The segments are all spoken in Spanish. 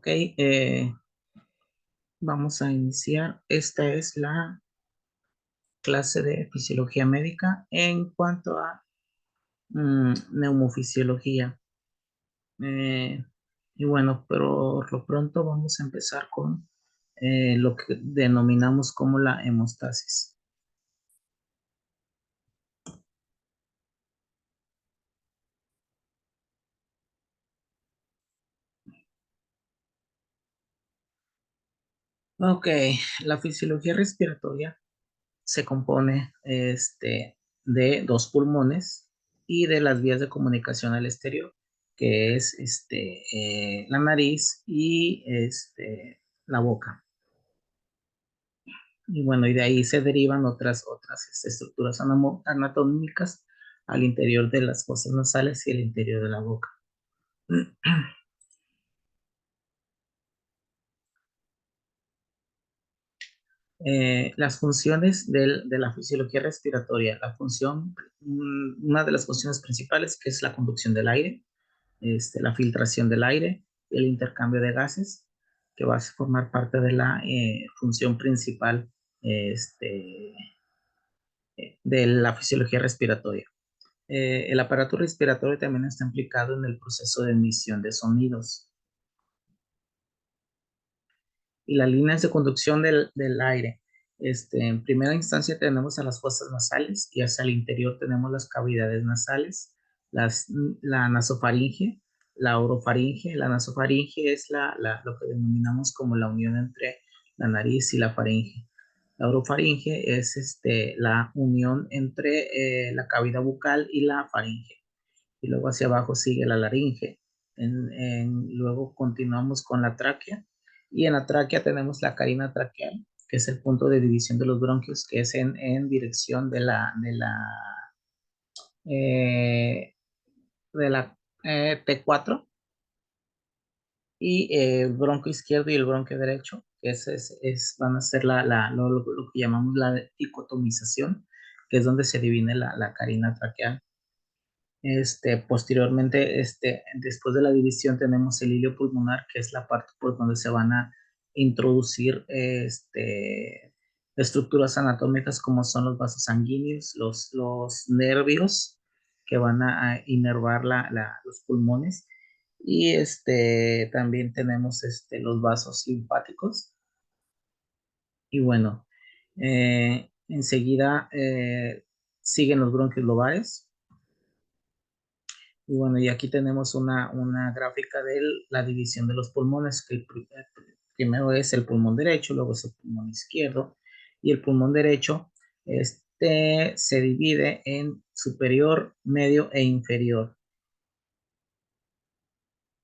Ok, vamos a iniciar. Esta es la clase de fisiología médica en cuanto a neumofisiología. Eh, y bueno, pero por lo pronto vamos a empezar con lo que denominamos como la hemostasis. Ok, la fisiología respiratoria se compone de dos pulmones y de las vías de comunicación al exterior, que es la nariz y la boca. Y bueno, y de ahí se derivan otras estructuras anatómicas al interior de las fosas nasales y el interior de la boca. Las funciones de la fisiología respiratoria, una de las funciones principales, que es la conducción del aire, la filtración del aire, el intercambio de gases, que va a formar parte de la función principal de la fisiología respiratoria. El aparato respiratorio también está implicado en el proceso de emisión de sonidos. Y las líneas de conducción del aire. En primera instancia tenemos a las fosas nasales y hacia el interior tenemos las cavidades nasales, la nasofaringe, la orofaringe. La nasofaringe es lo que denominamos como la unión entre la nariz y la faringe. La orofaringe es la unión entre la cavidad bucal y la faringe. Y luego hacia abajo sigue la laringe. Luego continuamos con la tráquea. Y en la tráquea tenemos la carina traqueal, que es el punto de división de los bronquios, que es en dirección eh, de la T4, y el bronquio izquierdo y el bronquio derecho, que van a ser lo que llamamos la dicotomización, que es donde se divide la carina traqueal. Posteriormente, después de la división tenemos el hilio pulmonar, que es la parte por donde se van a introducir estructuras anatómicas como son los vasos sanguíneos, los nervios que van a inervar los pulmones, y también tenemos los vasos linfáticos. Y bueno, enseguida siguen los bronquios lobares. Y bueno, y aquí tenemos una gráfica de la división de los pulmones, que primero es el pulmón derecho, luego es el pulmón izquierdo, y el pulmón derecho se divide en superior, medio e inferior.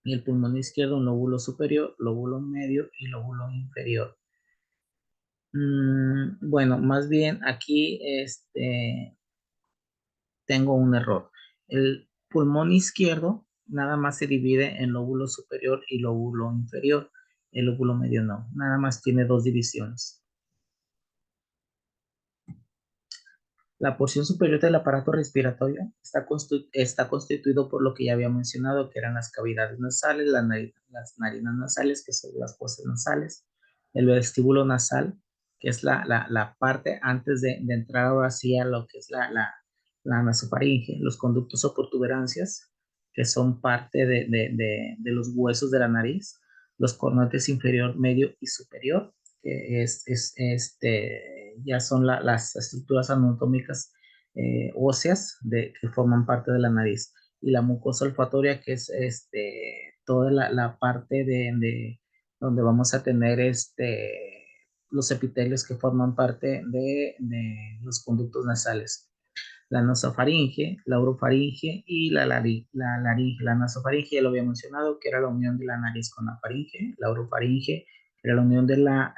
Y el pulmón izquierdo, un lóbulo superior, lóbulo medio y lóbulo inferior. Bueno, más bien aquí tengo un error. El pulmón izquierdo nada más se divide en lóbulo superior y lóbulo inferior. El lóbulo medio no, nada más tiene dos divisiones. La porción superior del aparato respiratorio está constituido por lo que ya había mencionado, que eran las cavidades nasales, las narinas nasales, que son las fosas nasales, el vestíbulo nasal, que es la parte antes de entrar ahora sí a lo que es la nasofaringe, los conductos o protuberancias, que son parte de los huesos de la nariz, los cornetes inferior, medio y superior, que ya son las estructuras anatómicas óseas que forman parte de la nariz, y la mucosa olfatoria, que es toda la parte donde vamos a tener los epitelios que forman parte de los conductos nasales. La nasofaringe, la orofaringe y la laringe. La nasofaringe ya lo había mencionado, que era la unión de la nariz con la faringe. La orofaringe era la unión de la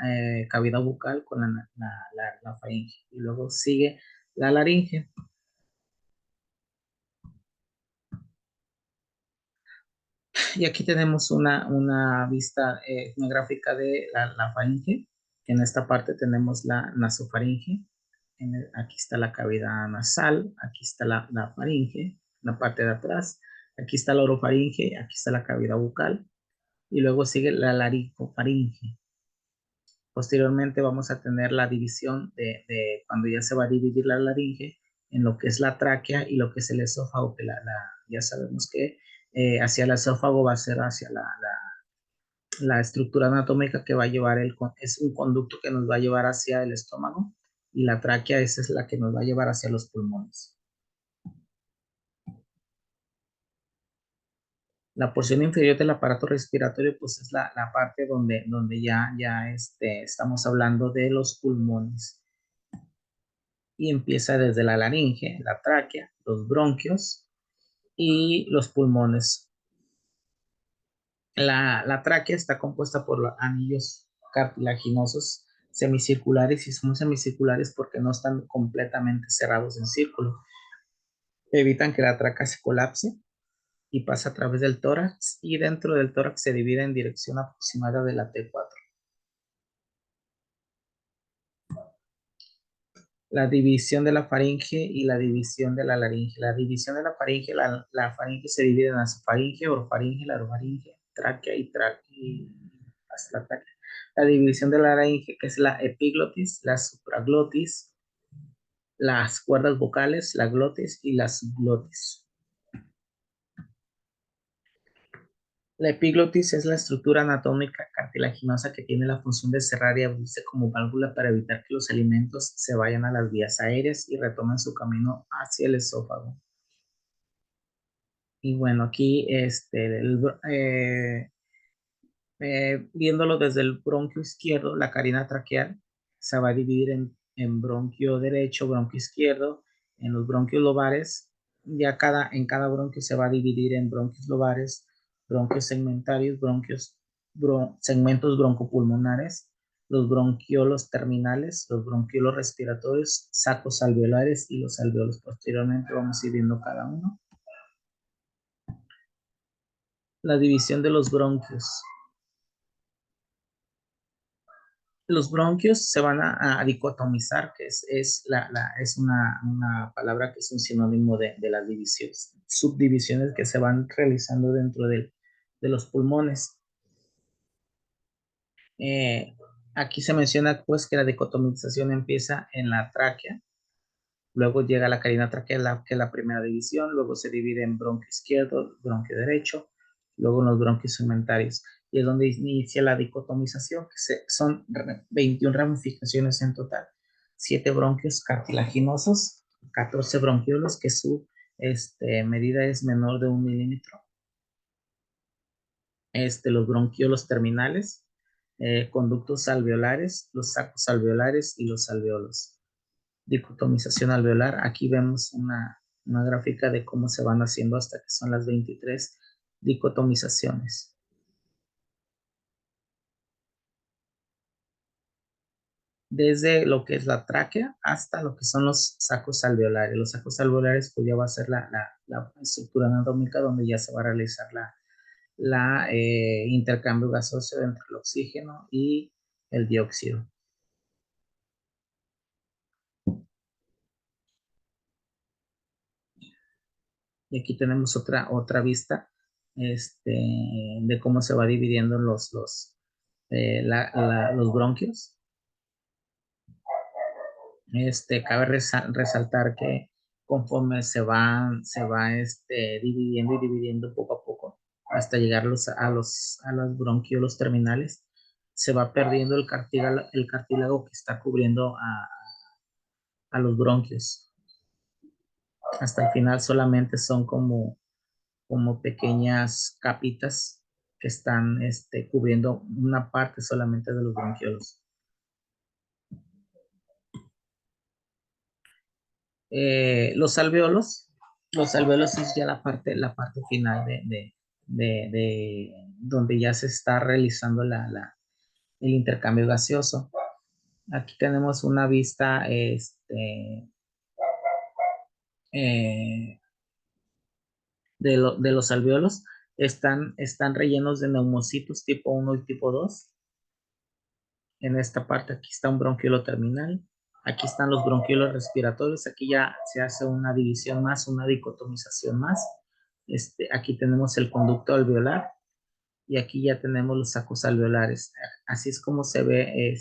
cavidad bucal con la faringe. Y luego sigue la laringe. Y aquí tenemos una vista, una gráfica de la faringe. En esta parte tenemos la nasofaringe. Aquí está la cavidad nasal, aquí está la faringe, la parte de atrás. Aquí está la orofaringe, aquí está la cavidad bucal. y luego sigue la laringofaringe. Posteriormente vamos a tener la división de cuando ya se va a dividir la laringe en lo que es la tráquea y lo que es el esófago, que ya sabemos que hacia el esófago va a ser hacia la estructura anatómica que va a llevar es un conducto que nos va a llevar hacia el estómago, y la tráquea esa es la que nos va a llevar hacia los pulmones. La porción inferior del aparato respiratorio pues es la parte donde ya estamos hablando de los pulmones, y empieza desde la laringe, la tráquea, los bronquios y los pulmones. La tráquea está compuesta por los anillos cartilaginosos semicirculares, y son semicirculares porque no están completamente cerrados en círculo. Evitan que la tráquea se colapse y pasa a través del tórax, y dentro del tórax se divide en dirección aproximada de la T4. La división de la faringe y la división de la laringe. La división de la faringe, la faringe se divide en nasofaringe, orofaringe, larofaringe, tráquea y hasta la tráquea. La división de la laringe, que es la epiglotis, la supraglotis, las cuerdas vocales, la glotis y la subglotis. La epiglotis es la estructura anatómica cartilaginosa que tiene la función de cerrar y abrirse como válvula para evitar que los alimentos se vayan a las vías aéreas y retomen su camino hacia el esófago. Y bueno, aquí viéndolo desde el bronquio izquierdo, la carina traqueal se va a dividir en bronquio derecho, bronquio izquierdo, en los bronquios lobares. Ya en cada bronquio se va a dividir en bronquios lobares, bronquios segmentarios, segmentos broncopulmonares, los bronquiolos terminales, los bronquiolos respiratorios, sacos alveolares y los alveolos. Posteriormente vamos a ir viendo cada uno. La división de los bronquios. Los bronquios se van a dicotomizar, que es una palabra que es un sinónimo de las divisiones, subdivisiones que se van realizando dentro de los pulmones. Aquí se menciona pues que la dicotomización empieza en la tráquea. Luego llega la carina traqueal, que es la primera división. Luego se divide en bronquio izquierdo, bronquio derecho, luego en los bronquios segmentarios. Y es donde inicia la dicotomización, que son 21 ramificaciones en total. 7 bronquios cartilaginosos, 14 bronquiolos, que su medida es menor de 1 milímetro. Los bronquiolos terminales, conductos alveolares, los sacos alveolares y los alveolos. Dicotomización alveolar. Aquí vemos una gráfica de cómo se van haciendo hasta que son las 23 dicotomizaciones. Desde lo que es la tráquea hasta lo que son los sacos alveolares. Los sacos alveolares pues ya va a ser la estructura anatómica donde ya se va a realizar la intercambio gaseoso entre el oxígeno y el dióxido. Y aquí tenemos otra vista de cómo se va dividiendo los bronquios. Cabe resaltar que conforme se va dividiendo y dividiendo poco a poco hasta llegar a los bronquiolos terminales, se va perdiendo el cartílago que está cubriendo a los bronquios. Hasta el final solamente son como pequeñas capitas que están cubriendo una parte solamente de los bronquiolos. Los alveolos es ya la parte final de donde ya se está realizando el intercambio gaseoso. Aquí tenemos una vista eh, de los alveolos. Están rellenos de neumocitos tipo 1 y tipo 2. En esta parte aquí está un bronquiolo terminal. Aquí están los bronquiolos respiratorios. Aquí ya se hace una división más, una dicotomización más. Aquí tenemos el conducto alveolar. y aquí ya tenemos los sacos alveolares. Así es como se ve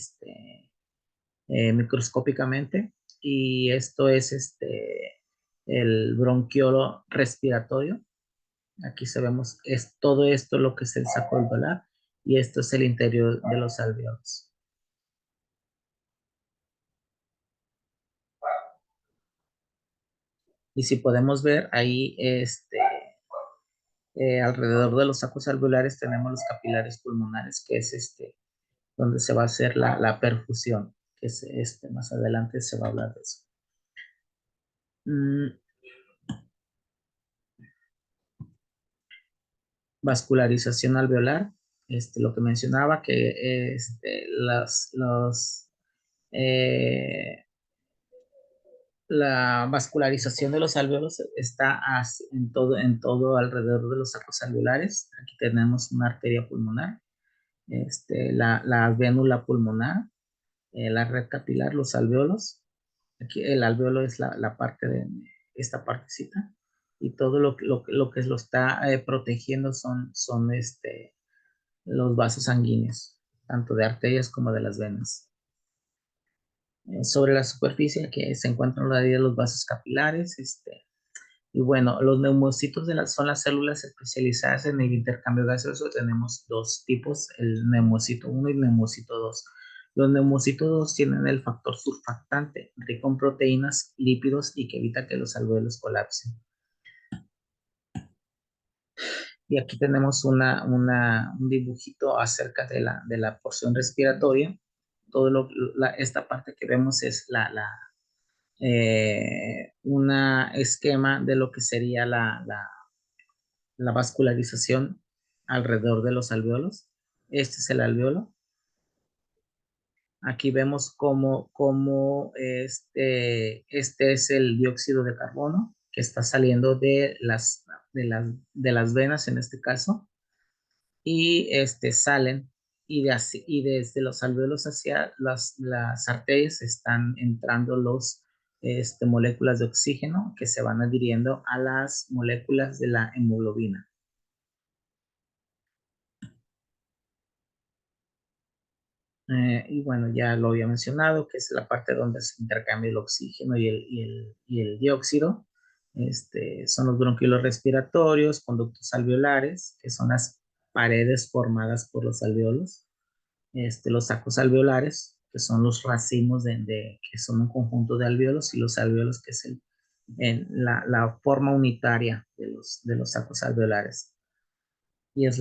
microscópicamente, y esto es el bronquiolo respiratorio. Aquí se vemos, es todo esto lo que es el saco alveolar, y esto es el interior de los alveolos. Y si podemos ver ahí, alrededor de los sacos alveolares tenemos los capilares pulmonares, que es donde se va a hacer la perfusión, que es más adelante se va a hablar de eso. Mm, Vascularización alveolar, lo que mencionaba, que eh, la vascularización de los alveolos está en todo alrededor de los sacos alveolares. Aquí tenemos una arteria pulmonar, la vénula pulmonar, la red capilar, los alveolos. Aquí el alveolo es la parte de esta partecita, y todo lo que lo está protegiendo son los vasos sanguíneos, tanto de arterias como de las venas. Sobre la superficie que se encuentran los vasos capilares, y bueno, los neumocitos son las células especializadas en el intercambio gaseoso. Tenemos dos tipos, el neumocito 1 y el neumocito 2. Los neumocitos 2 tienen el factor surfactante, rico en proteínas, lípidos y que evita que los alveolos colapsen. Y aquí tenemos un dibujito acerca de la porción respiratoria. Esta parte que vemos es una esquema de lo que sería la vascularización alrededor de los alveolos. Este es el alveolo. Aquí vemos cómo este es el dióxido de carbono que está saliendo de las venas en este caso, y salen, y desde los alveolos hacia las arterias están entrando moléculas de oxígeno que se van adhiriendo a las moléculas de la hemoglobina. Y bueno, ya lo había mencionado, que es la parte donde se intercambia el oxígeno y el dióxido. Son los bronquiolos respiratorios, conductos alveolares, que son las paredes formadas por los alveolos. Los sacos alveolares, que son los racimos que son un conjunto de alveolos, y los alveolos, que es la forma unitaria de los sacos alveolares. Y es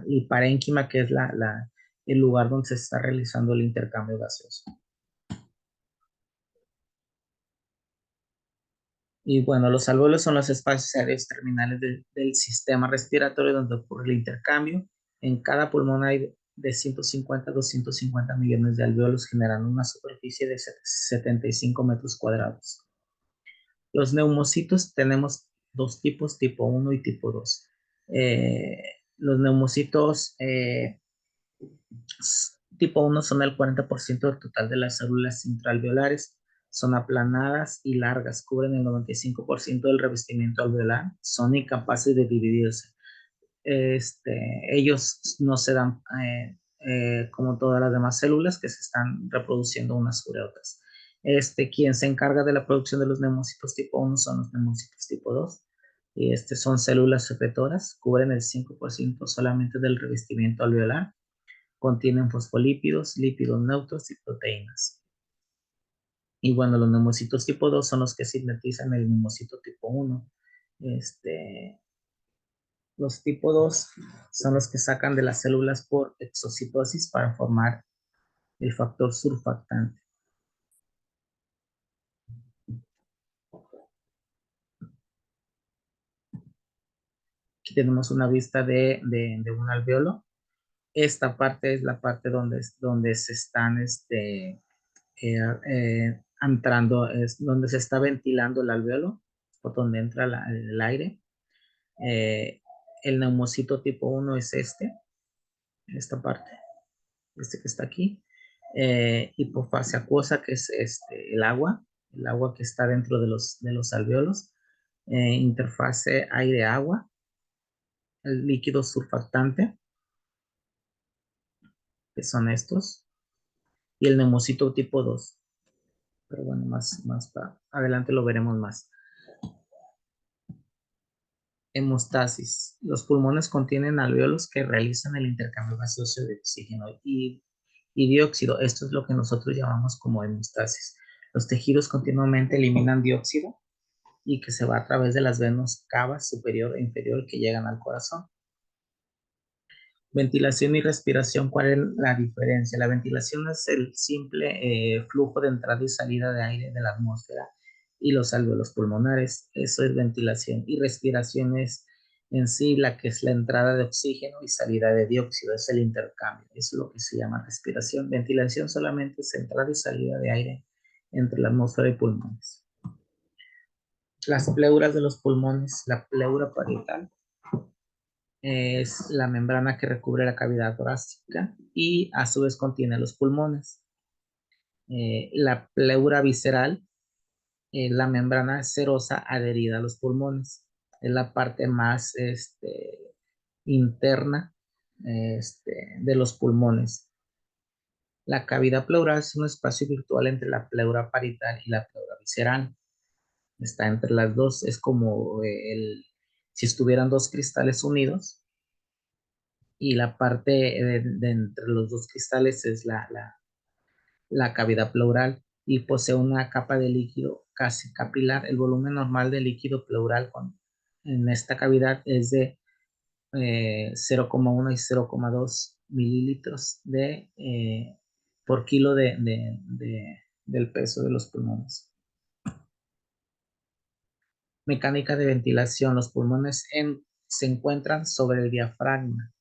y parénquima, que es el lugar donde se está realizando el intercambio gaseoso. Y bueno, los alveolos son los espacios aéreos terminales del sistema respiratorio donde ocurre el intercambio. En cada pulmón hay de 150 a 250 millones de alveolos, generando una superficie de 75 metros cuadrados. Los neumocitos tenemos dos tipos, tipo 1 y tipo 2. Los neumocitos tipo 1 son el 40% del total de las células intraalveolares. Son aplanadas y largas, cubren el 95% del revestimiento alveolar, son incapaces de dividirse. Ellos no se dan como todas las demás células que se están reproduciendo unas sobre otras. Quien se encarga de la producción de los neumocitos tipo 1 son los neumocitos tipo 2. Y son células secretoras, cubren el 5% solamente del revestimiento alveolar, contienen fosfolípidos, lípidos neutros y proteínas. Y bueno, los neumocitos tipo 2 son los que sintetizan el neumocito tipo 1. Los tipo 2 son los que sacan de las células por exocitosis para formar el factor surfactante. Aquí tenemos una vista de un alveolo. Esta parte es la parte donde se están entrando, es donde se está ventilando el alveolo, por donde entra el aire. Eh, el neumocito tipo 1 es esta parte, que está aquí. Hipofase acuosa, que es el agua que está dentro de los alveolos. Interfase aire-agua, el líquido surfactante, que son estos, y el neumocito tipo 2. Pero bueno, más para adelante lo veremos más. Hemostasis. Los pulmones contienen alvéolos que realizan el intercambio gaseoso de oxígeno y dióxido. Esto es lo que nosotros llamamos como hemostasis. Los tejidos continuamente eliminan dióxido y que se va a través de las venas cavas superior e inferior que llegan al corazón. Ventilación y respiración, ¿cuál es la diferencia? La ventilación es el simple flujo de entrada y salida de aire de la atmósfera y los alvéolos pulmonares. Eso es ventilación. Y respiración es en sí la que es la entrada de oxígeno y salida de dióxido, es el intercambio. Eso es lo que se llama respiración. Ventilación solamente es entrada y salida de aire entre la atmósfera y pulmones. Las pleuras de los pulmones, la pleura parietal es la membrana que recubre la cavidad torácica y a su vez contiene los pulmones. La pleura visceral, la membrana serosa adherida a los pulmones. Es la parte más interna de los pulmones. La cavidad pleural es un espacio virtual entre la pleura parietal y la pleura visceral. Está entre las dos, es como si estuvieran dos cristales unidos y la parte de entre los dos cristales es la cavidad pleural y posee una capa de líquido casi capilar. El volumen normal de líquido pleural en esta cavidad es de 0,1 y 0,2 mililitros por kilo del peso de los pulmones. Mecánica de ventilación. Los pulmones se encuentran sobre el diafragma.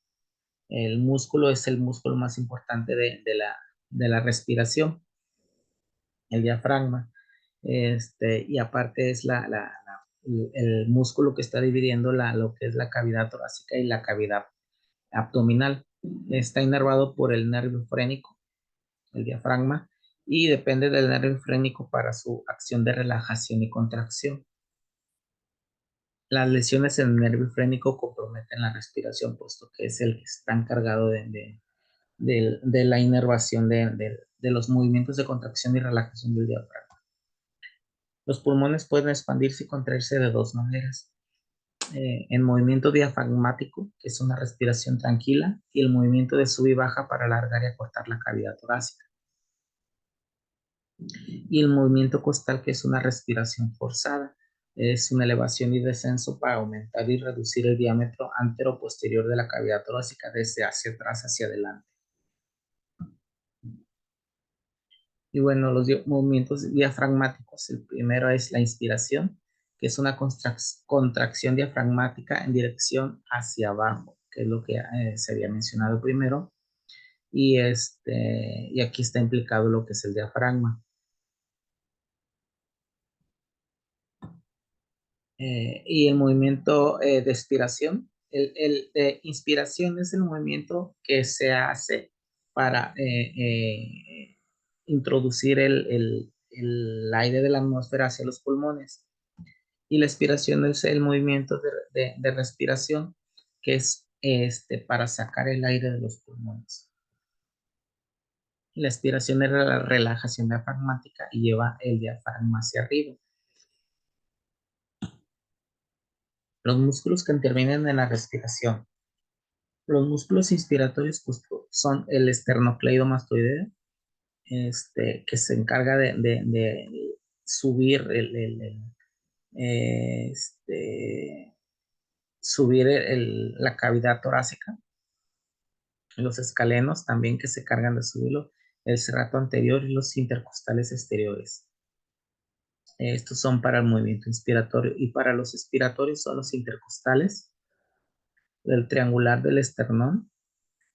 El músculo es el músculo más importante de la respiración, el diafragma. Y aparte es el músculo que está dividiendo lo que es la cavidad torácica y la cavidad abdominal. Está inervado por el nervio frénico, el diafragma, y depende del nervio frénico para su acción de relajación y contracción. Las lesiones en el nervio frénico comprometen la respiración, puesto que es el que está encargado de la inervación de los movimientos de contracción y relajación del diafragma. Los pulmones pueden expandirse y contraerse de dos maneras. En movimiento diafragmático, que es una respiración tranquila, y el movimiento de sub y baja para alargar y acortar la cavidad torácica. Y el movimiento costal, que es una respiración forzada. Es una elevación y descenso para aumentar y reducir el diámetro antero-posterior de la cavidad torácica desde hacia atrás hacia adelante. Y bueno, los movimientos diafragmáticos. El primero es la inspiración, que es una contracción diafragmática en dirección hacia abajo, que es lo que se había mencionado primero. Y aquí está implicado lo que es el diafragma. Y el movimiento de expiración. El de inspiración es el movimiento que se hace para introducir el aire de la atmósfera hacia los pulmones. Y la expiración es el movimiento de respiración, que es para sacar el aire de los pulmones. Y la expiración es la relajación diafragmática y lleva el diafragma hacia arriba. Los músculos que intervienen en la respiración. Los músculos inspiratorios son el esternocleidomastoideo, que se encarga de subir subir la cavidad torácica. Los escalenos también que se cargan de subirlo, el serrato anterior y los intercostales exteriores. Estos son para el movimiento inspiratorio y para los expiratorios son los intercostales, el triangular del esternón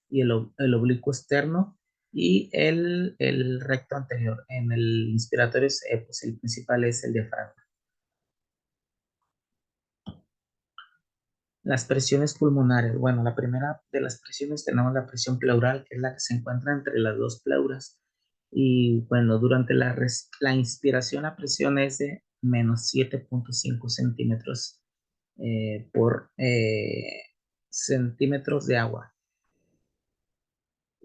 y el oblicuo externo y el recto anterior. En el inspiratorio, pues el principal es el diafragma. Las presiones pulmonares. Bueno, la primera de las presiones tenemos la presión pleural, que es la que se encuentra entre las dos pleuras. Y bueno, durante la inspiración la presión es de menos 7,5 centímetros por centímetros de agua.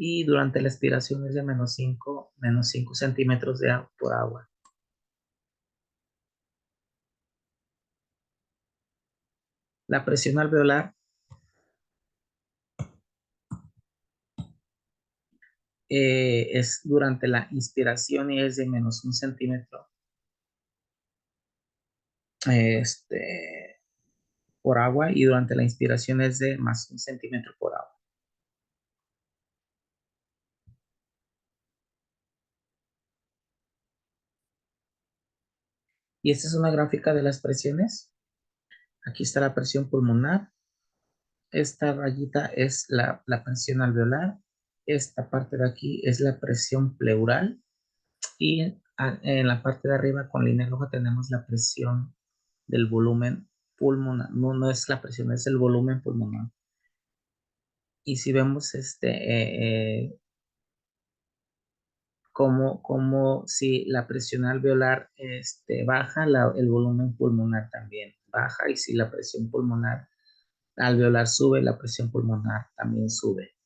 y durante la expiración es de -5 centímetros por agua. La presión alveolar es durante la inspiración y es de -1 centímetro por agua, y durante la inspiración es de +1 centímetro por agua. Y esta es una gráfica de las presiones. Aquí está la presión pulmonar. Esta rayita es la presión alveolar. Esta parte de aquí es la presión pleural. Y en la parte de arriba con línea roja tenemos la presión del volumen pulmonar. No, no es la presión, es el volumen pulmonar. Y si vemos como si la presión alveolar baja, el volumen pulmonar también baja, y si la presión pulmonar alveolar sube, la presión pulmonar también sube.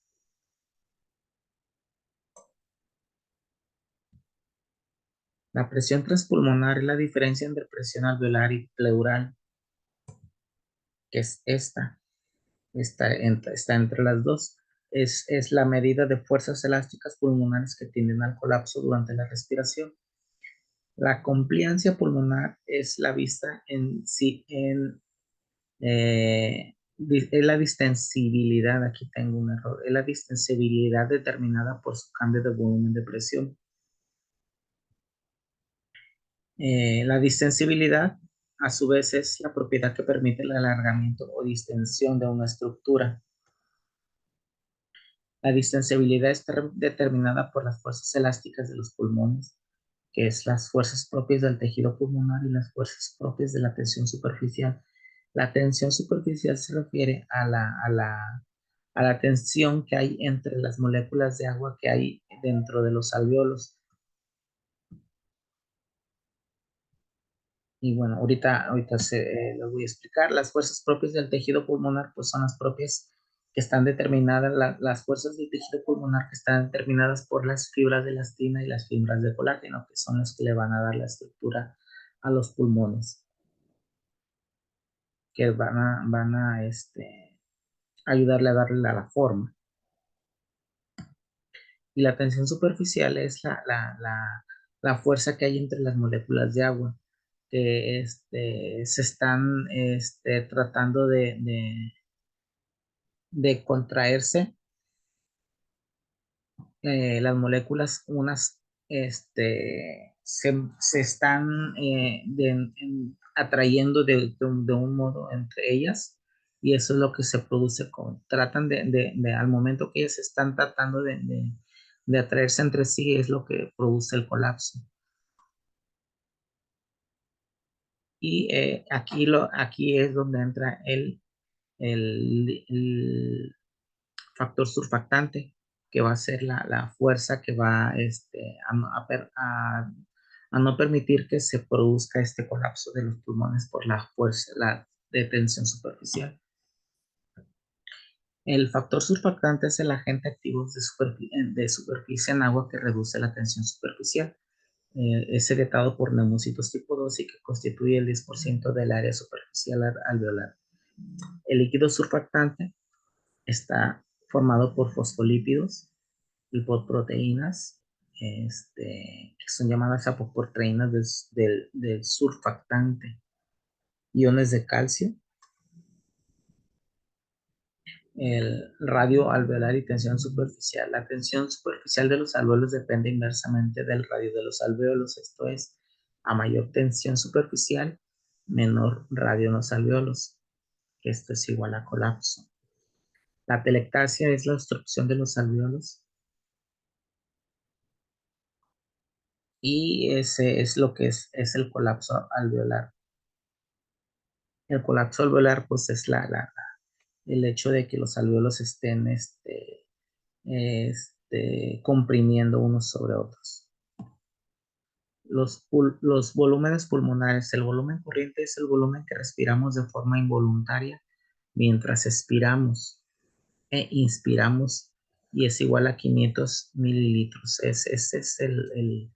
La presión transpulmonar es la diferencia entre presión alveolar y pleural, que es esta. Está entre las dos. Es la medida de fuerzas elásticas pulmonares que tienden al colapso durante la respiración. La compliancia pulmonar es la vista en sí, es la distensibilidad, aquí tengo un error, es la distensibilidad determinada por su cambio de volumen de presión. La distensibilidad, a su vez, es la propiedad que permite el alargamiento o distensión de una estructura. La distensibilidad está determinada por las fuerzas elásticas de los pulmones, que es las fuerzas propias del tejido pulmonar y las fuerzas propias de la tensión superficial. La tensión superficial se refiere a la tensión que hay entre las moléculas de agua que hay dentro de los alveolos. Y bueno, ahorita lo voy a explicar. Las fuerzas propias del tejido pulmonar, pues son las propias que están determinadas, las fuerzas del tejido pulmonar que están determinadas por las fibras de elastina y las fibras de colágeno, que son las que le van a dar la estructura a los pulmones, que van a ayudarle a darle a la forma. Y la tensión superficial es la fuerza que hay entre las moléculas de agua, que se están tratando de contraerse, las moléculas, unas se están atrayendo de un modo entre ellas, y eso es lo que se produce tratan al momento que ellas están tratando de atraerse entre sí, es lo que produce el colapso. Y aquí es donde entra el factor surfactante, que va a ser la fuerza que va a no permitir que se produzca este colapso de los pulmones por la fuerza, la de tensión superficial. El factor surfactante es el agente activo de superficie en agua que reduce la tensión superficial. Es secretado por neumocitos tipo 2 y que constituye el 10% del área superficial alveolar. El líquido surfactante está formado por fosfolípidos y por proteínas, que son llamadas apoproteínas del surfactante, iones de calcio, el radio alveolar y tensión superficial. La tensión superficial de los alveolos depende inversamente del radio de los alveolos, esto es, a mayor tensión superficial, menor radio en los alveolos, que esto es igual a colapso. La telectasia es la obstrucción de los alveolos, y ese es lo que es el colapso alveolar. El colapso alveolar, pues es el hecho de que los alveolos estén comprimiendo unos sobre otros. Los volúmenes pulmonares. El volumen corriente es el volumen que respiramos de forma involuntaria mientras expiramos e inspiramos y es igual a 500 mililitros. Ese es el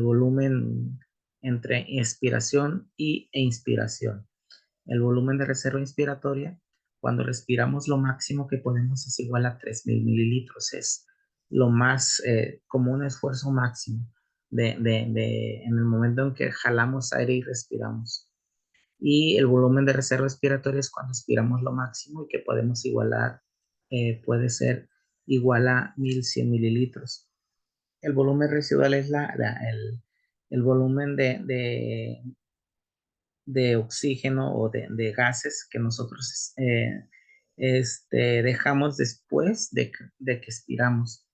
volumen entre expiración e inspiración. El volumen de reserva inspiratoria, cuando respiramos lo máximo que podemos, es igual a 3000 mililitros. Es lo más como un esfuerzo máximo en el momento en que jalamos aire y respiramos. Y el volumen de reserva respiratoria es cuando expiramos lo máximo y que podemos igualar, puede ser igual a 1100 mililitros. El volumen residual es el volumen de oxígeno o de gases que nosotros dejamos después de que expiramos.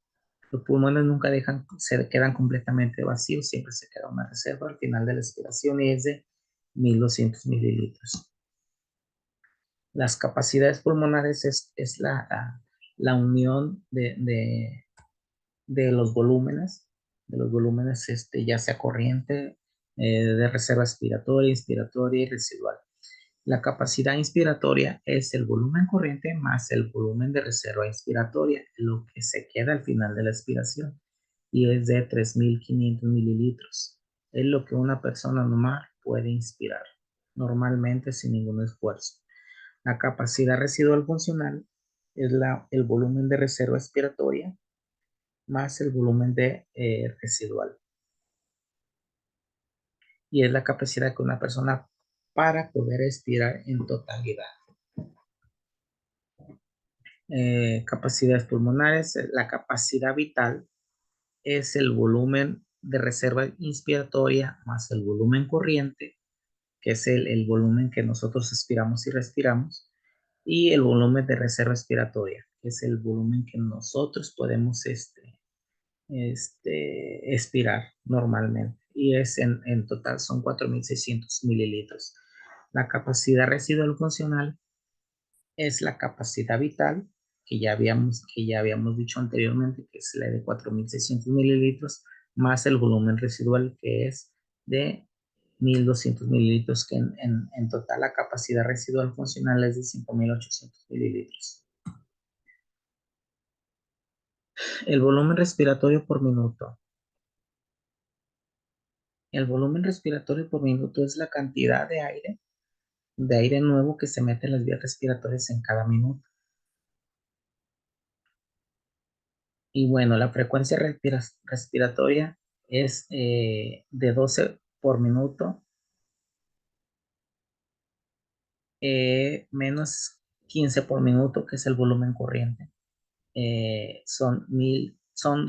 Los pulmones nunca se quedan completamente vacíos, siempre se queda una reserva al final de la expiración y es de 1200 mililitros. Las capacidades pulmonares es la unión de los volúmenes, ya sea corriente, de reserva expiratoria, inspiratoria y residual. La capacidad inspiratoria es el volumen corriente más el volumen de reserva inspiratoria, lo que se queda al final de la expiración, y es de 3500 mililitros. Es lo que una persona normal puede inspirar, normalmente sin ningún esfuerzo. La capacidad residual funcional es el volumen de reserva expiratoria más el volumen de residual. Y es la capacidad que una persona para poder expirar en totalidad. Capacidades pulmonares, la capacidad vital es el volumen de reserva inspiratoria más el volumen corriente, que es el volumen que nosotros expiramos y respiramos, y el volumen de reserva expiratoria, que es el volumen que nosotros podemos expirar normalmente. Y en total son 4600 mililitros. La capacidad residual funcional es la capacidad vital, que ya habíamos dicho anteriormente, que es la de 4600 mililitros, más el volumen residual, que es de 1200 mililitros, que en total la capacidad residual funcional es de 5800 mililitros. El volumen respiratorio por minuto. El volumen respiratorio por minuto es la cantidad de aire nuevo que se mete en las vías respiratorias en cada minuto. Y bueno, la frecuencia respiratoria es de 12 por minuto, menos 15 por minuto, que es el volumen corriente. Son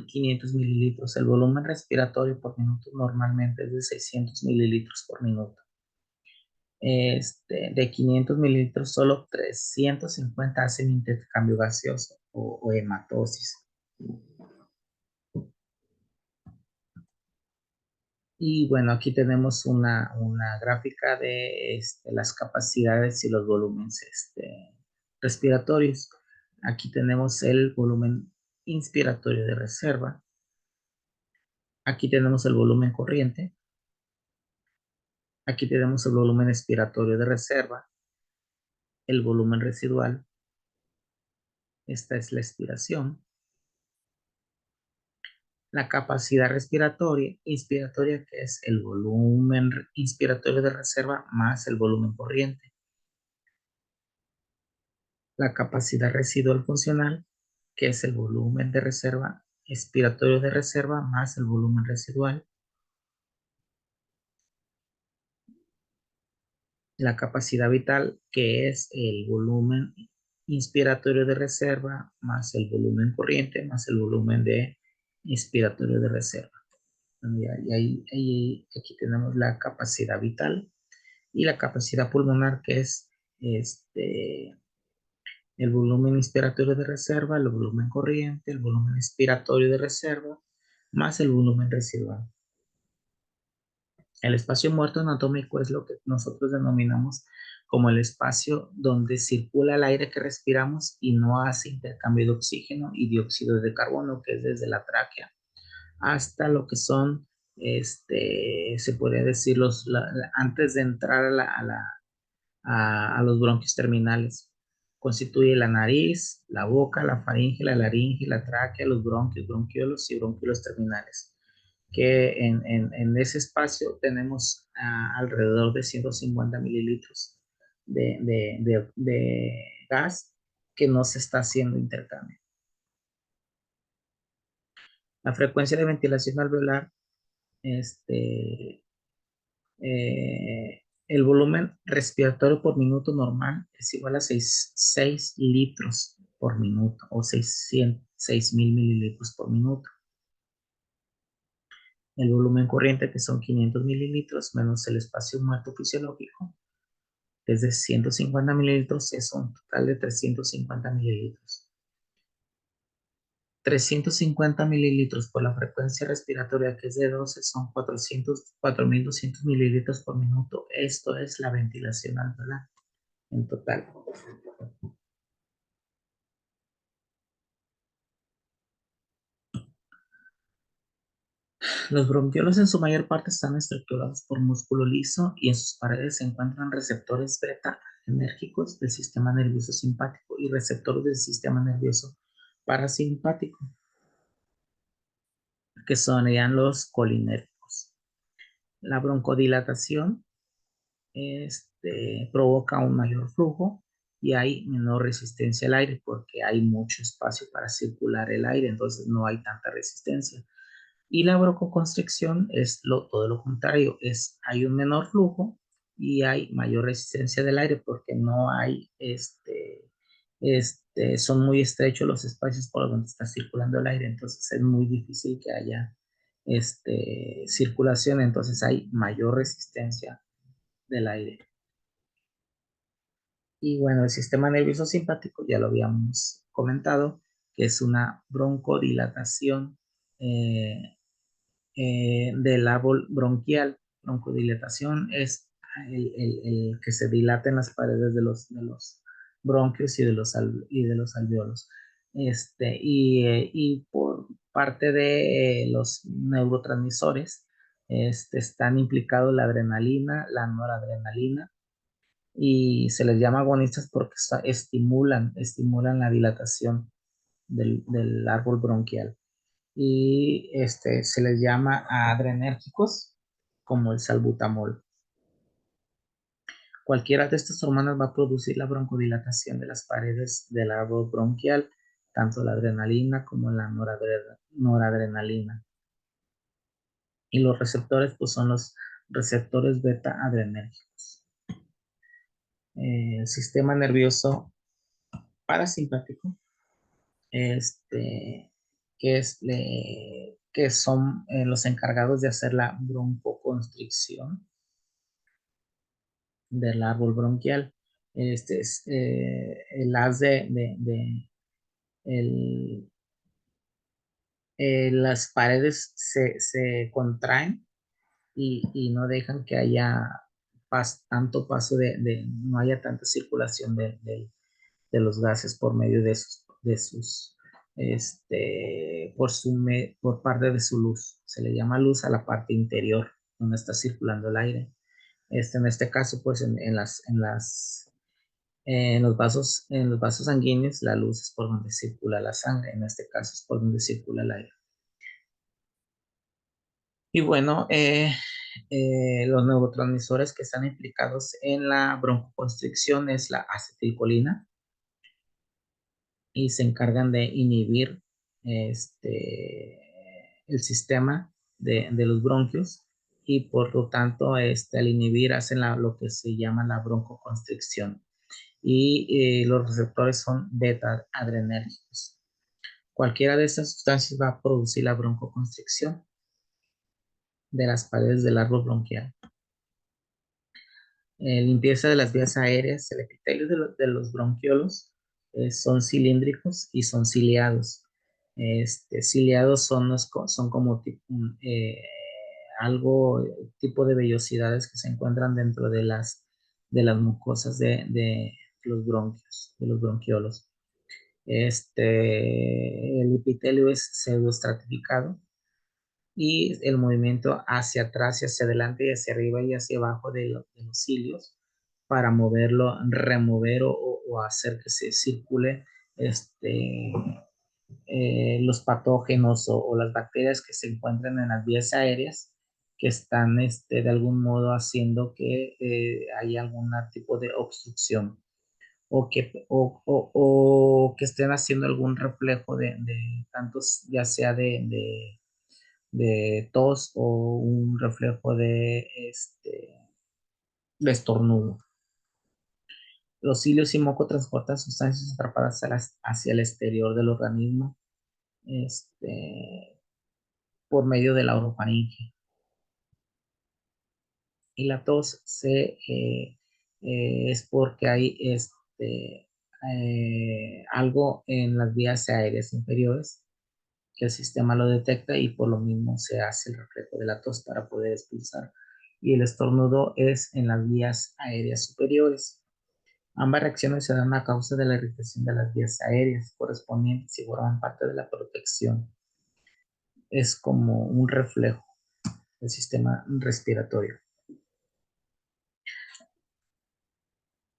500 mililitros. El volumen respiratorio por minuto normalmente es de 600 mililitros por minuto. De 500 mililitros, solo 350 hacen intercambio gaseoso o hematosis. Y bueno, aquí tenemos una gráfica de las capacidades y los volúmenes respiratorios. Aquí tenemos el volumen inspiratorio de reserva. Aquí tenemos el volumen corriente. Aquí tenemos el volumen expiratorio de reserva, el volumen residual. Esta es la expiración. La capacidad respiratoria, inspiratoria, que es el volumen inspiratorio de reserva más el volumen corriente. La capacidad residual funcional, que es el volumen de reserva, expiratorio de reserva más el volumen residual. La capacidad vital, que es el volumen inspiratorio de reserva más el volumen corriente más el volumen de inspiratorio de reserva. Aquí tenemos la capacidad vital y la capacidad pulmonar, que es el volumen inspiratorio de reserva, el volumen corriente, el volumen expiratorio de reserva, más el volumen residual. El espacio muerto anatómico es lo que nosotros denominamos como el espacio donde circula el aire que respiramos y no hace intercambio de oxígeno y dióxido de carbono, que es desde la tráquea hasta lo que son, se podría decir, antes de entrar a los bronquios terminales. constituye la nariz, la boca, la faringe, la laringe, la tráquea, los bronquios, bronquiolos y bronquiolos terminales. Que en ese espacio tenemos alrededor de 150 mililitros de gas que no se está haciendo intercambio. La frecuencia de ventilación alveolar, este, el volumen respiratorio por minuto normal es igual a 6 litros por minuto o 6.000 mililitros por minuto. El volumen corriente, que son 500 mililitros, menos el espacio muerto fisiológico, que es de 150 mililitros, es un total de 350 mililitros. 350 mililitros por la frecuencia respiratoria, que es de 12, son 4.200 mililitros por minuto. Esto es la ventilación alveolar en total. Los bronquiolos en su mayor parte están estructurados por músculo liso y en sus paredes se encuentran receptores beta enérgicos del sistema nervioso simpático y receptores del sistema nervioso parasimpático, que son los colinérgicos. La broncodilatación provoca un mayor flujo y hay menor resistencia al aire porque hay mucho espacio para circular el aire, entonces no hay tanta resistencia. Y la broncoconstricción es todo lo contrario, hay un menor flujo y hay mayor resistencia del aire porque no hay, son muy estrechos los espacios por donde está circulando el aire, entonces es muy difícil que haya circulación, entonces hay mayor resistencia del aire. Y bueno, el sistema nervioso simpático ya lo habíamos comentado, que es una broncodilatación del árbol bronquial. Broncodilatación es el que se dilaten las paredes de los bronquios y de los alveolos. Y por parte de los neurotransmisores, están implicados la adrenalina, la noradrenalina, y se les llama agonistas porque estimulan la dilatación del árbol bronquial. Y se les llama adrenérgicos, como el salbutamol. Cualquiera de estas hormonas va a producir la broncodilatación de las paredes del árbol bronquial, tanto la adrenalina como la noradrenalina. Y los receptores, pues, son los receptores beta adrenérgicos. El sistema nervioso parasimpático, este, que son los encargados de hacer la broncoconstricción del árbol bronquial. Es el haz el, las paredes se contraen y no dejan que haya tanto paso no haya tanta circulación de los gases por medio de sus por parte de su luz. Se le llama luz a la parte interior donde está circulando el aire. En este caso, pues en los vasos sanguíneos, la luz es por donde circula la sangre, en este caso es por donde circula el aire. Y bueno, los neurotransmisores que están implicados en la broncoconstricción es la acetilcolina, y se encargan de inhibir el sistema de los bronquios, y por lo tanto al inhibir hacen lo que se llama la broncoconstricción, y los receptores son beta adrenérgicos. Cualquiera de estas sustancias va a producir la broncoconstricción de las paredes del árbol bronquial. Limpieza de las vías aéreas. El epitelio de los bronquiolos son cilíndricos y son ciliados. Ciliados son como algo, tipo de vellosidades que se encuentran dentro de las mucosas de los bronquios, de los bronquiolos. El epitelio es pseudoestratificado, y el movimiento hacia atrás y hacia adelante y hacia arriba y hacia abajo de los cilios para moverlo, remover o o hacer que se circule los patógenos o las bacterias que se encuentran en las vías aéreas que están de algún modo haciendo que haya algún tipo de obstrucción o que estén haciendo algún reflejo de tantos, ya sea de tos o un reflejo de estornudo. Los cilios y moco transportan sustancias atrapadas hacia el exterior del organismo por medio de la orofaringe. Y la tos es porque hay algo en las vías aéreas inferiores que el sistema lo detecta y por lo mismo se hace el reflejo de la tos para poder expulsar. Y el estornudo es en las vías aéreas superiores. Ambas reacciones se dan a causa de la irritación de las vías aéreas correspondientes y forman parte de la protección. Es como un reflejo del sistema respiratorio.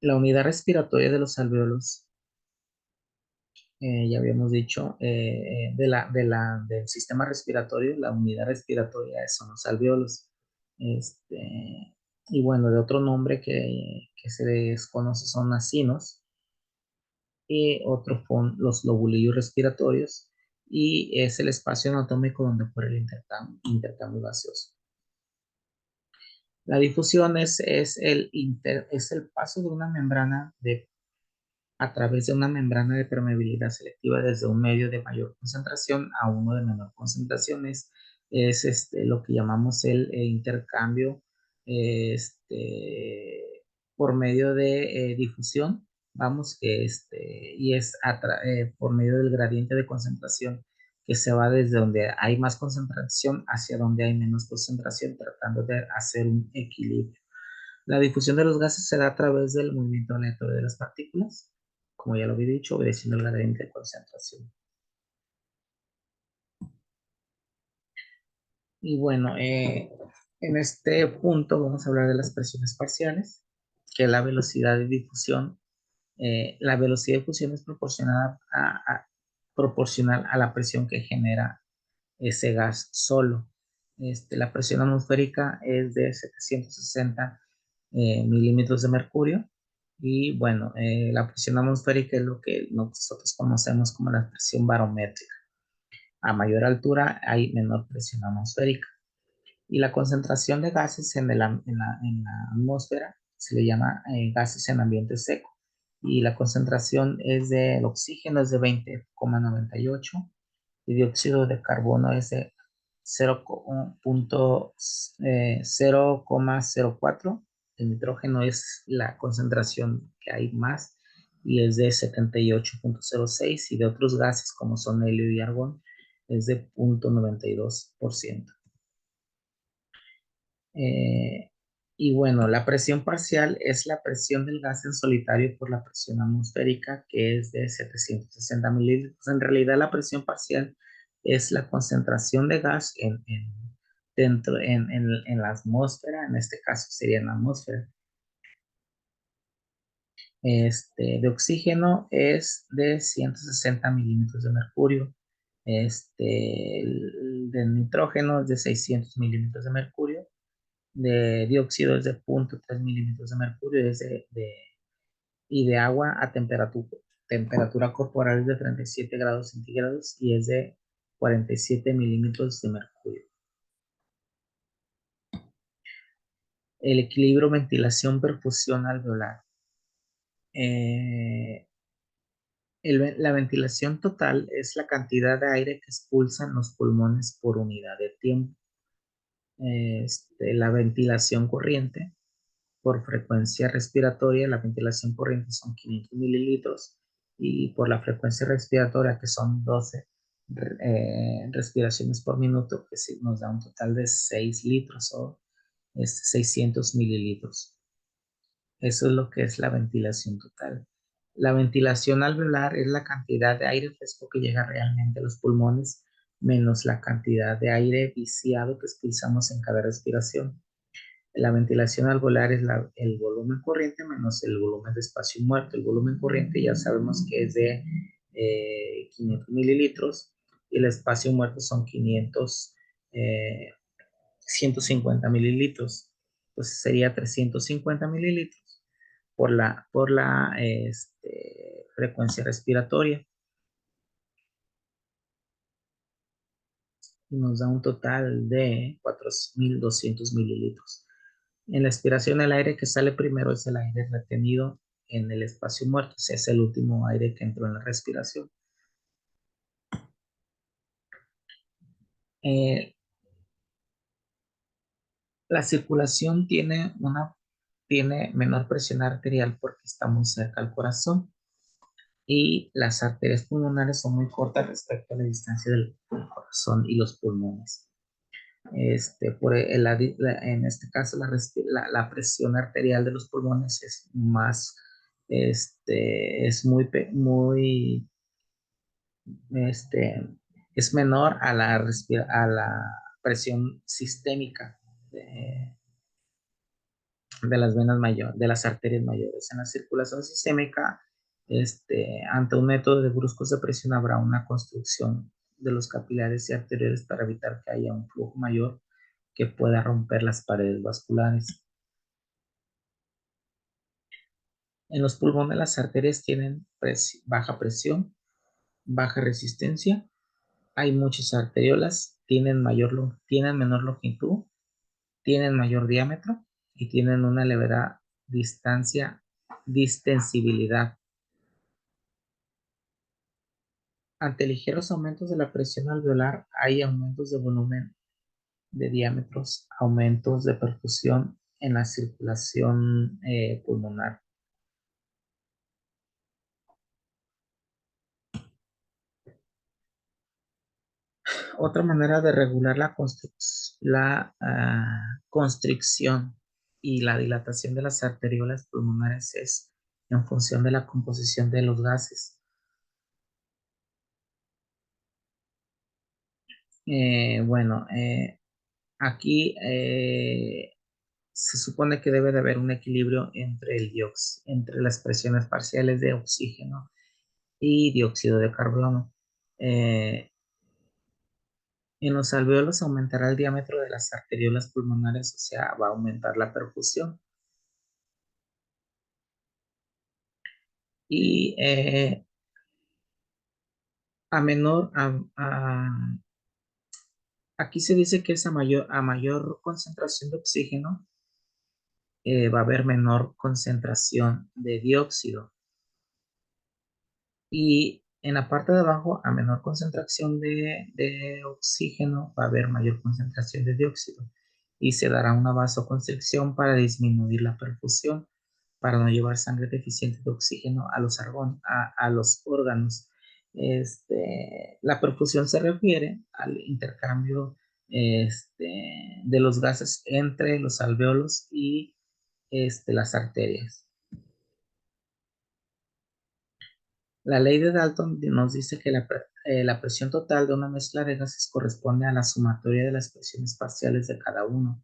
La unidad respiratoria de los alvéolos, ya habíamos dicho, del sistema respiratorio, la unidad respiratoria son los alvéolos. Y bueno, de otro nombre que se desconoce son acinos, y otros son los lobulillos respiratorios, y es el espacio anatómico donde ocurre el intercambio gaseoso. La difusión es el paso de una membrana a través de una membrana de permeabilidad selectiva desde un medio de mayor concentración a uno de menor concentración. Es lo que llamamos el intercambio por medio de difusión, vamos, y es por medio del gradiente de concentración que se va desde donde hay más concentración hacia donde hay menos concentración, tratando de hacer un equilibrio. La difusión de los gases se da a través del movimiento aleatorio de las partículas, como ya lo había dicho, obedeciendo el gradiente de concentración. Y bueno, en este punto vamos a hablar de las presiones parciales, que es la velocidad de difusión. La velocidad de difusión es proporcional a la presión que genera ese gas solo. La presión atmosférica es de 760 milímetros de mercurio. Y bueno, la presión atmosférica es lo que nosotros conocemos como la presión barométrica. A mayor altura hay menor presión atmosférica. Y la concentración de gases en la atmósfera se le llama gases en ambiente seco. Y la concentración del oxígeno es de 20,98 y dióxido de carbono es de 0,04. El nitrógeno es la concentración que hay más y es de 78,06 y de otros gases como son helio y argón es de 0,92%. Eh, y bueno, la presión parcial es la presión del gas en solitario por la presión atmosférica, que es de 760 mililitros. En realidad, la presión parcial es la concentración de gas en la atmósfera, en este caso sería en la atmósfera. De oxígeno es de 160 milímetros de mercurio. De nitrógeno es de 600 milímetros de mercurio, de dióxido es de 0,3 milímetros de mercurio y de agua a temperatura corporal es de 37 grados centígrados y es de 47 milímetros de mercurio. El equilibrio ventilación-perfusión alveolar. La ventilación total es la cantidad de aire que expulsan los pulmones por unidad de tiempo. La ventilación corriente por frecuencia respiratoria, la ventilación corriente son 500 mililitros y por la frecuencia respiratoria, que son 12 respiraciones por minuto, que nos da un total de 6 litros o 600 mililitros. Eso es lo que es la ventilación total. La ventilación alveolar es la cantidad de aire fresco que llega realmente a los pulmones menos la cantidad de aire viciado que expulsamos en cada respiración. La ventilación alveolar es el volumen corriente menos el volumen de espacio muerto. El volumen corriente ya sabemos que es de 500 mililitros y el espacio muerto son 150 mililitros. Entonces sería 350 mililitros por la frecuencia respiratoria. Y nos da un total de 4.200 mililitros. En la expiración, el aire que sale primero es el aire retenido en el espacio muerto, o sea, es el último aire que entró en la respiración. Eh, la circulación tiene menor presión arterial porque está muy cerca al corazón y las arterias pulmonares son muy cortas respecto a la distancia del corazón y los pulmones. En este caso, la presión arterial de los pulmones es más, es muy, este, es menor a la presión sistémica de, de las venas mayores, de las arterias mayores. En la circulación sistémica, ante un método de bruscos de presión habrá una construcción de los capilares y arteriales para evitar que haya un flujo mayor que pueda romper las paredes vasculares. En los pulmones las arterias tienen baja presión, baja resistencia, hay muchas arteriolas, tienen menor longitud, tienen mayor diámetro y tienen una elevada distensibilidad. Ante ligeros aumentos de la presión alveolar hay aumentos de volumen de diámetros, aumentos de perfusión en la circulación pulmonar. Otra manera de regular la constricción y la dilatación de las arteriolas pulmonares es en función de la composición de los gases. Bueno, aquí se supone que debe de haber un equilibrio entre las presiones parciales de oxígeno y dióxido de carbono. Eh, En los alveolos aumentará el diámetro de las arteriolas pulmonares, o sea, va a aumentar la perfusión. Y a menor, aquí se dice que es a mayor concentración de oxígeno, va a haber menor concentración de dióxido. Y en la parte de abajo, a menor concentración de oxígeno, va a haber mayor concentración de dióxido. Y se dará una vasoconstricción para disminuir la perfusión, para no llevar sangre deficiente de oxígeno a los órganos. La perfusión se refiere al intercambio de los gases entre los alveolos y las arterias. La ley de Dalton nos dice que la presión total de una mezcla de gases corresponde a la sumatoria de las presiones parciales de cada uno.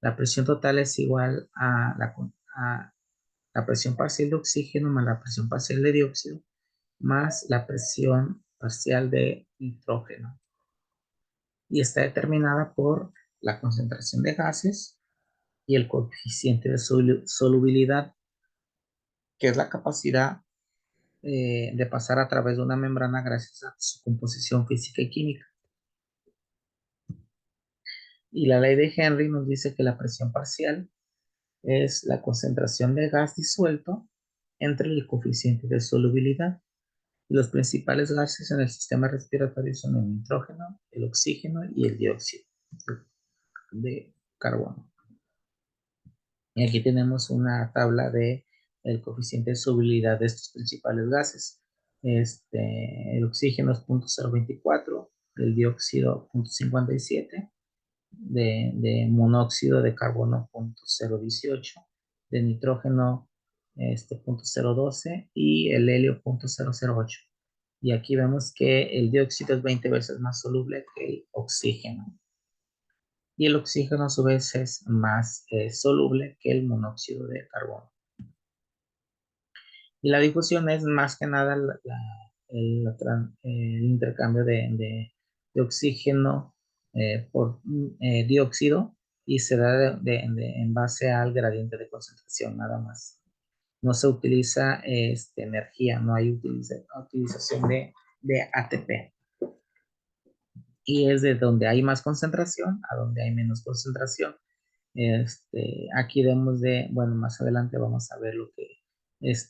La presión total es igual a la presión parcial de oxígeno más la presión parcial de dióxido más la presión parcial de nitrógeno. Y está determinada por la concentración de gases y el coeficiente de solubilidad, que es la capacidad de pasar a través de una membrana gracias a su composición física y química. Y la ley de Henry nos dice que la presión parcial es la concentración de gas disuelto entre el coeficiente de solubilidad. Los principales gases en el sistema respiratorio son el nitrógeno, el oxígeno y el dióxido de carbono. Y aquí tenemos una tabla de el coeficiente de solubilidad de estos principales gases. El oxígeno es 0.024, el dióxido 0.57, de monóxido de carbono 0.018, de nitrógeno 0.012 y el helio 0.008. Y aquí vemos que el dióxido es 20 veces más soluble que el oxígeno. y el oxígeno a su vez es más soluble que el monóxido de carbono. Y la difusión es más que nada el intercambio de oxígeno por dióxido y se da en base al gradiente de concentración, nada más. No se utiliza energía, no hay utilización de ATP. Y es de donde hay más concentración a donde hay menos concentración. Aquí vemos bueno, más adelante vamos a ver lo que,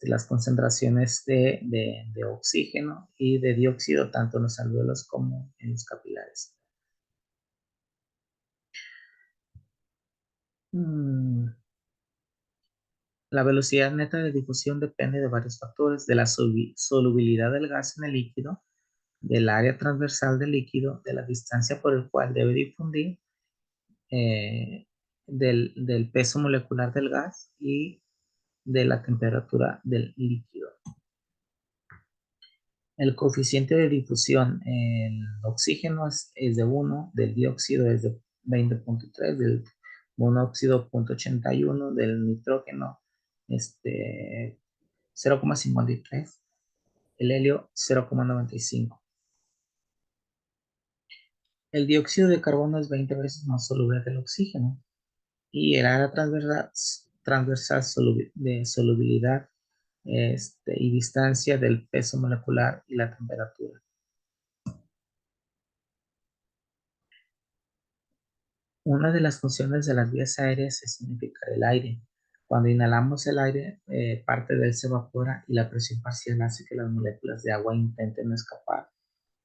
las concentraciones de oxígeno y de dióxido, tanto en los alvéolos como en los capilares. La velocidad neta de difusión depende de varios factores, de la solubilidad del gas en el líquido, del área transversal del líquido, de la distancia por el cual debe difundir, eh, del peso molecular del gas y de la temperatura del líquido. El coeficiente de difusión, el oxígeno es de 1, del dióxido es de 20.3, del monóxido 0.81, del nitrógeno 0.53, el helio 0.95. El dióxido de carbono es 20 veces más soluble que el oxígeno y el área transversal de solubilidad y distancia del peso molecular y la temperatura. Una de las funciones de las vías aéreas es unificar el aire. Cuando inhalamos el aire, parte de él se evapora y la presión parcial hace que las moléculas de agua intenten escapar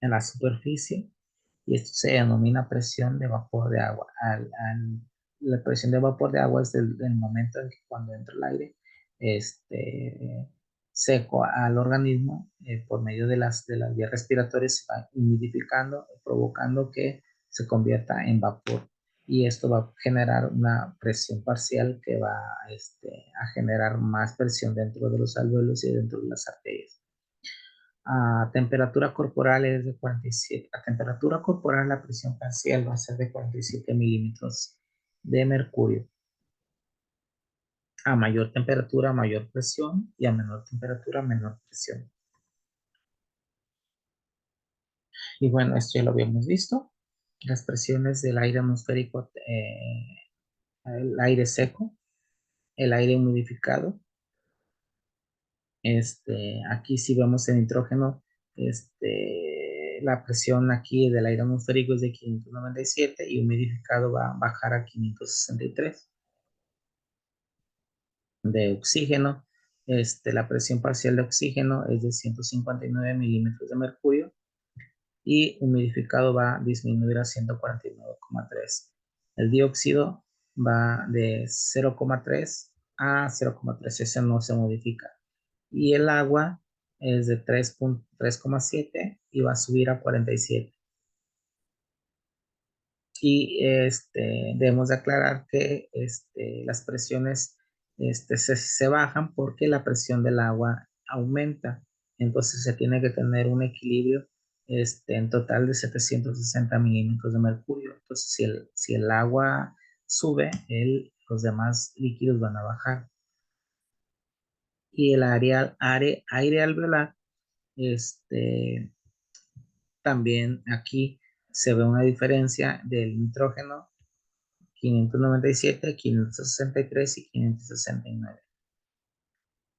en la superficie y esto se denomina presión de vapor de agua. La presión de vapor de agua es el momento en que cuando entra el aire seco al organismo por medio de las vías respiratorias se va humidificando, provocando que se convierta en vapor. Y esto va a generar una presión parcial que va a generar más presión dentro de los alvéolos y dentro de las arterias. A temperatura corporal es de 47. A temperatura corporal la presión parcial va a ser de 47 milímetros de mercurio. A mayor temperatura, mayor presión, y a menor temperatura, menor presión. Y bueno, esto ya lo habíamos visto. Las presiones del aire atmosférico, el aire seco, el aire humidificado. Aquí si vemos el nitrógeno, la presión aquí del aire atmosférico es de 597 y humidificado va a bajar a 563. De oxígeno, la presión parcial de oxígeno es de 159 milímetros de mercurio y humidificado va a disminuir a 149,3. El dióxido va de 0,3 a 0,3, ese no se modifica. Y el agua es de 3,7 y va a subir a 47. Y debemos de aclarar que las presiones se bajan porque la presión del agua aumenta. Entonces se tiene que tener un equilibrio en total de 760 milímetros de mercurio. Entonces si el agua sube, los demás líquidos van a bajar. Y el aire alveolar, también aquí se ve una diferencia del nitrógeno 597, 563 y 569.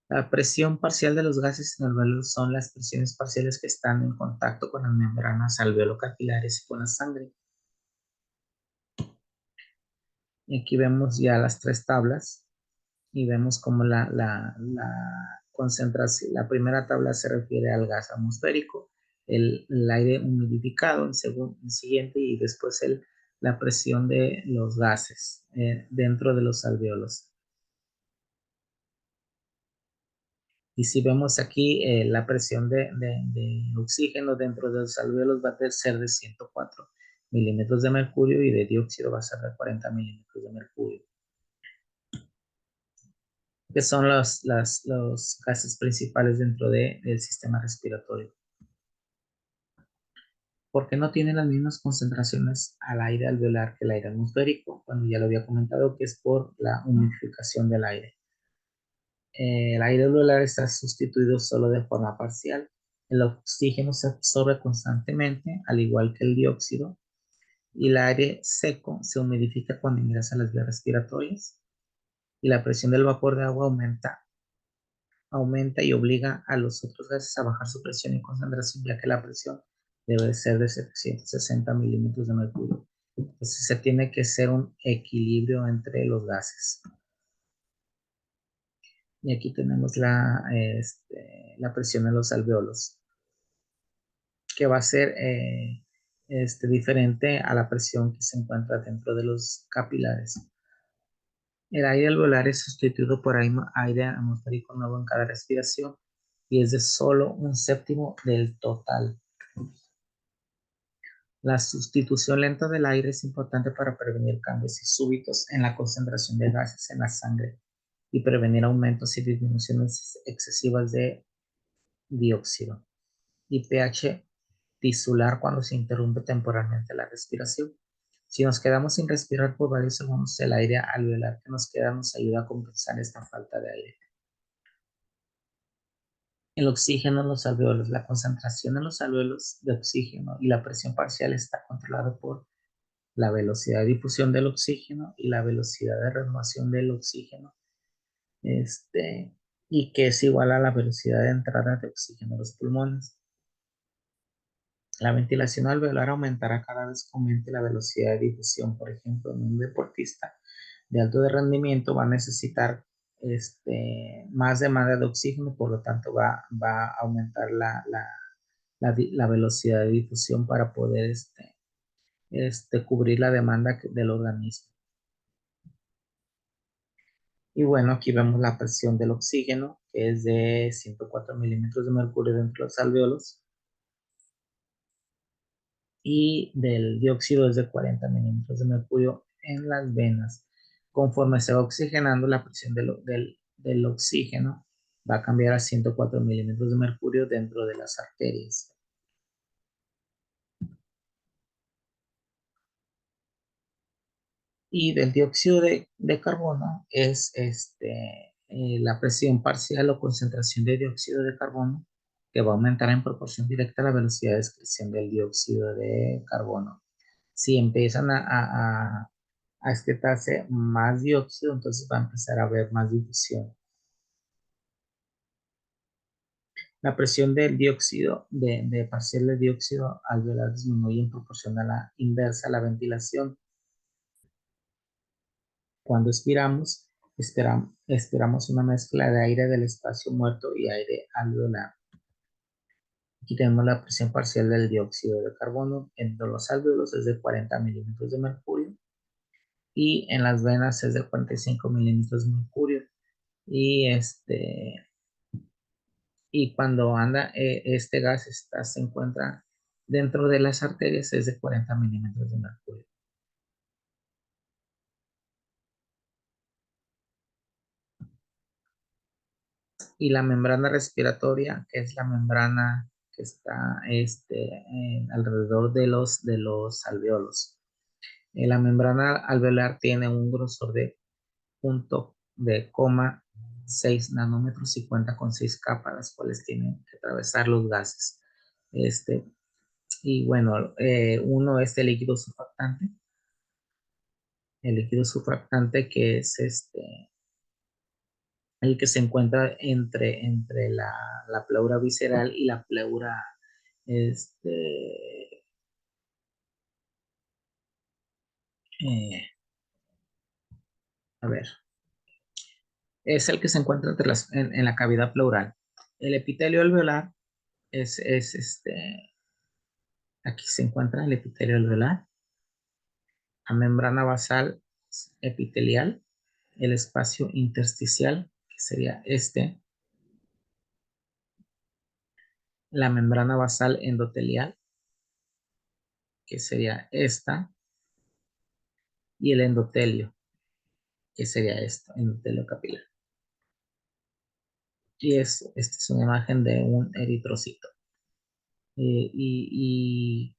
La presión parcial de los gases en alvéolos son las presiones parciales que están en contacto con las membranas alveolo-capilares y con la sangre. Y aquí vemos ya las tres tablas y vemos como la concentración, la primera tabla se refiere al gas atmosférico, el aire humidificado en siguiente y después la presión de los gases dentro de los alvéolos. Y si vemos aquí la presión de oxígeno dentro de los alvéolos va a ser de 104 milímetros de mercurio y de dióxido va a ser de 40 milímetros de mercurio, que son los gases principales dentro del sistema respiratorio. porque no tiene las mismas concentraciones al aire alveolar que el aire atmosférico, cuando ya lo había comentado que es por la humidificación del aire. El aire alveolar está sustituido solo de forma parcial. El oxígeno se absorbe constantemente, al igual que el dióxido, y el aire seco se humidifica cuando ingresa a las vías respiratorias, y la presión del vapor de agua aumenta y obliga a los otros gases a bajar su presión y concentración, ya que la presión debe ser de 760 milímetros de mercurio. Entonces se tiene que hacer un equilibrio entre los gases. Y aquí tenemos la presión en los alveolos, que va a ser diferente a la presión que se encuentra dentro de los capilares. El aire alveolar es sustituido por aire atmosférico nuevo en cada respiración y es de solo un séptimo del total. La sustitución lenta del aire es importante para prevenir cambios súbitos en la concentración de gases en la sangre y prevenir aumentos y disminuciones excesivas de dióxido y pH tisular cuando se interrumpe temporalmente la respiración. Si nos quedamos sin respirar por varios segundos, el aire alveolar que nos queda nos ayuda a compensar esta falta de aire. El oxígeno en los alveolos. La concentración en los alveolos de oxígeno y la presión parcial está controlada por la velocidad de difusión del oxígeno y la velocidad de renovación del oxígeno, y que es igual a la velocidad de entrada de oxígeno a los pulmones. La ventilación alveolar aumentará cada vez que aumente la velocidad de difusión. Por ejemplo, en un deportista de alto rendimiento va a necesitar más demanda de oxígeno, por lo tanto va a aumentar la velocidad de difusión para poder cubrir la demanda del organismo. Y bueno, aquí vemos la presión del oxígeno, que es de 104 milímetros de mercurio dentro de los alveolos, y del dióxido es de 40 milímetros de mercurio en las venas. Conforme se va oxigenando, la presión del oxígeno va a cambiar a 104 milímetros de mercurio dentro de las arterias. Y del dióxido de carbono es la presión parcial o concentración de dióxido de carbono, que va a aumentar en proporción directa a la velocidad de excreción del dióxido de carbono. Si empiezan a excretarse más dióxido, entonces va a empezar a haber más difusión. La presión del dióxido, de parcial de dióxido alveolar disminuye en proporción a la inversa a la ventilación. Cuando expiramos, esperamos una mezcla de aire del espacio muerto y aire alveolar. Aquí tenemos la presión parcial del dióxido de carbono. En los alveolos es de 40 milímetros de mercurio y en las venas es de 45 milímetros de mercurio. Y, y cuando anda este gas se encuentra dentro de las arterias es de 40 milímetros de mercurio. Y la membrana respiratoria, que es la membrana que está alrededor de los alveolos. La membrana alveolar tiene un grosor de 0,6 nanómetros y cuenta con 6 capas, las cuales tienen que atravesar los gases. Y bueno, uno es el líquido surfactante que es el que se encuentra entre la pleura visceral y la pleura, este, eh, a ver, es el que se encuentra en la cavidad pleural. El epitelio alveolar aquí se encuentra el epitelio alveolar, la membrana basal epitelial, el espacio intersticial, que sería la membrana basal endotelial, que sería esta, y el endotelio, que sería esto, endotelio capilar. Y esta es una imagen de un eritrocito. Y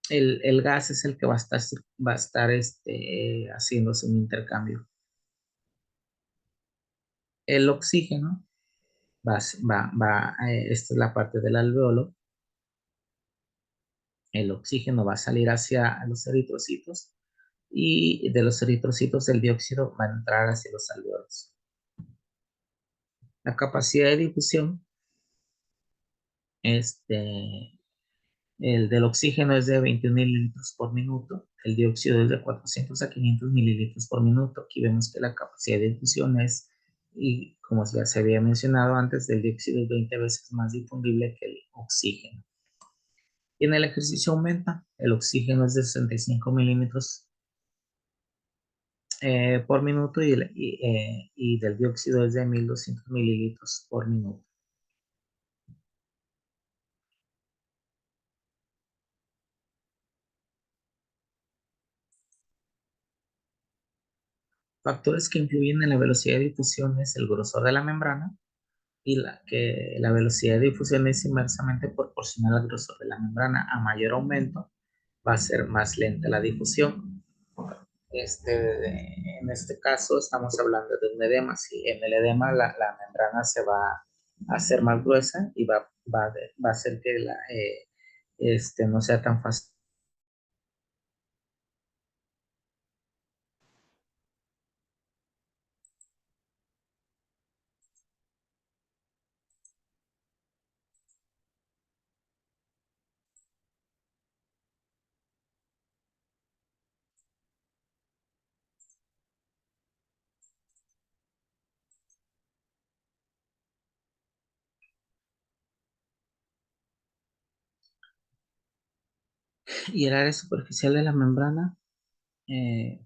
El gas es el que va a estar haciéndose un intercambio. El oxígeno esta es la parte del alveolo. El oxígeno va a salir hacia los eritrocitos y de los eritrocitos el dióxido va a entrar hacia los alveolos. La capacidad de difusión, este, el del oxígeno es de 21 mililitros por minuto, el dióxido es de 400 a 500 mililitros por minuto. Aquí vemos que la capacidad de difusión es, y como ya se había mencionado antes, el dióxido es 20 veces más difundible que el oxígeno. Y en el ejercicio aumenta, el oxígeno es de 65 milímetros por minuto y del dióxido es de 1200 mililitros por minuto. Factores que influyen en la velocidad de difusión es el grosor de la membrana y que la velocidad de difusión es inversamente proporcional al grosor de la membrana. A mayor aumento va a ser más lenta la difusión. En este caso estamos hablando de un edema. Si en el edema la membrana se va a hacer más gruesa y va a hacer que no sea tan fácil. Y el área superficial de la membrana, eh,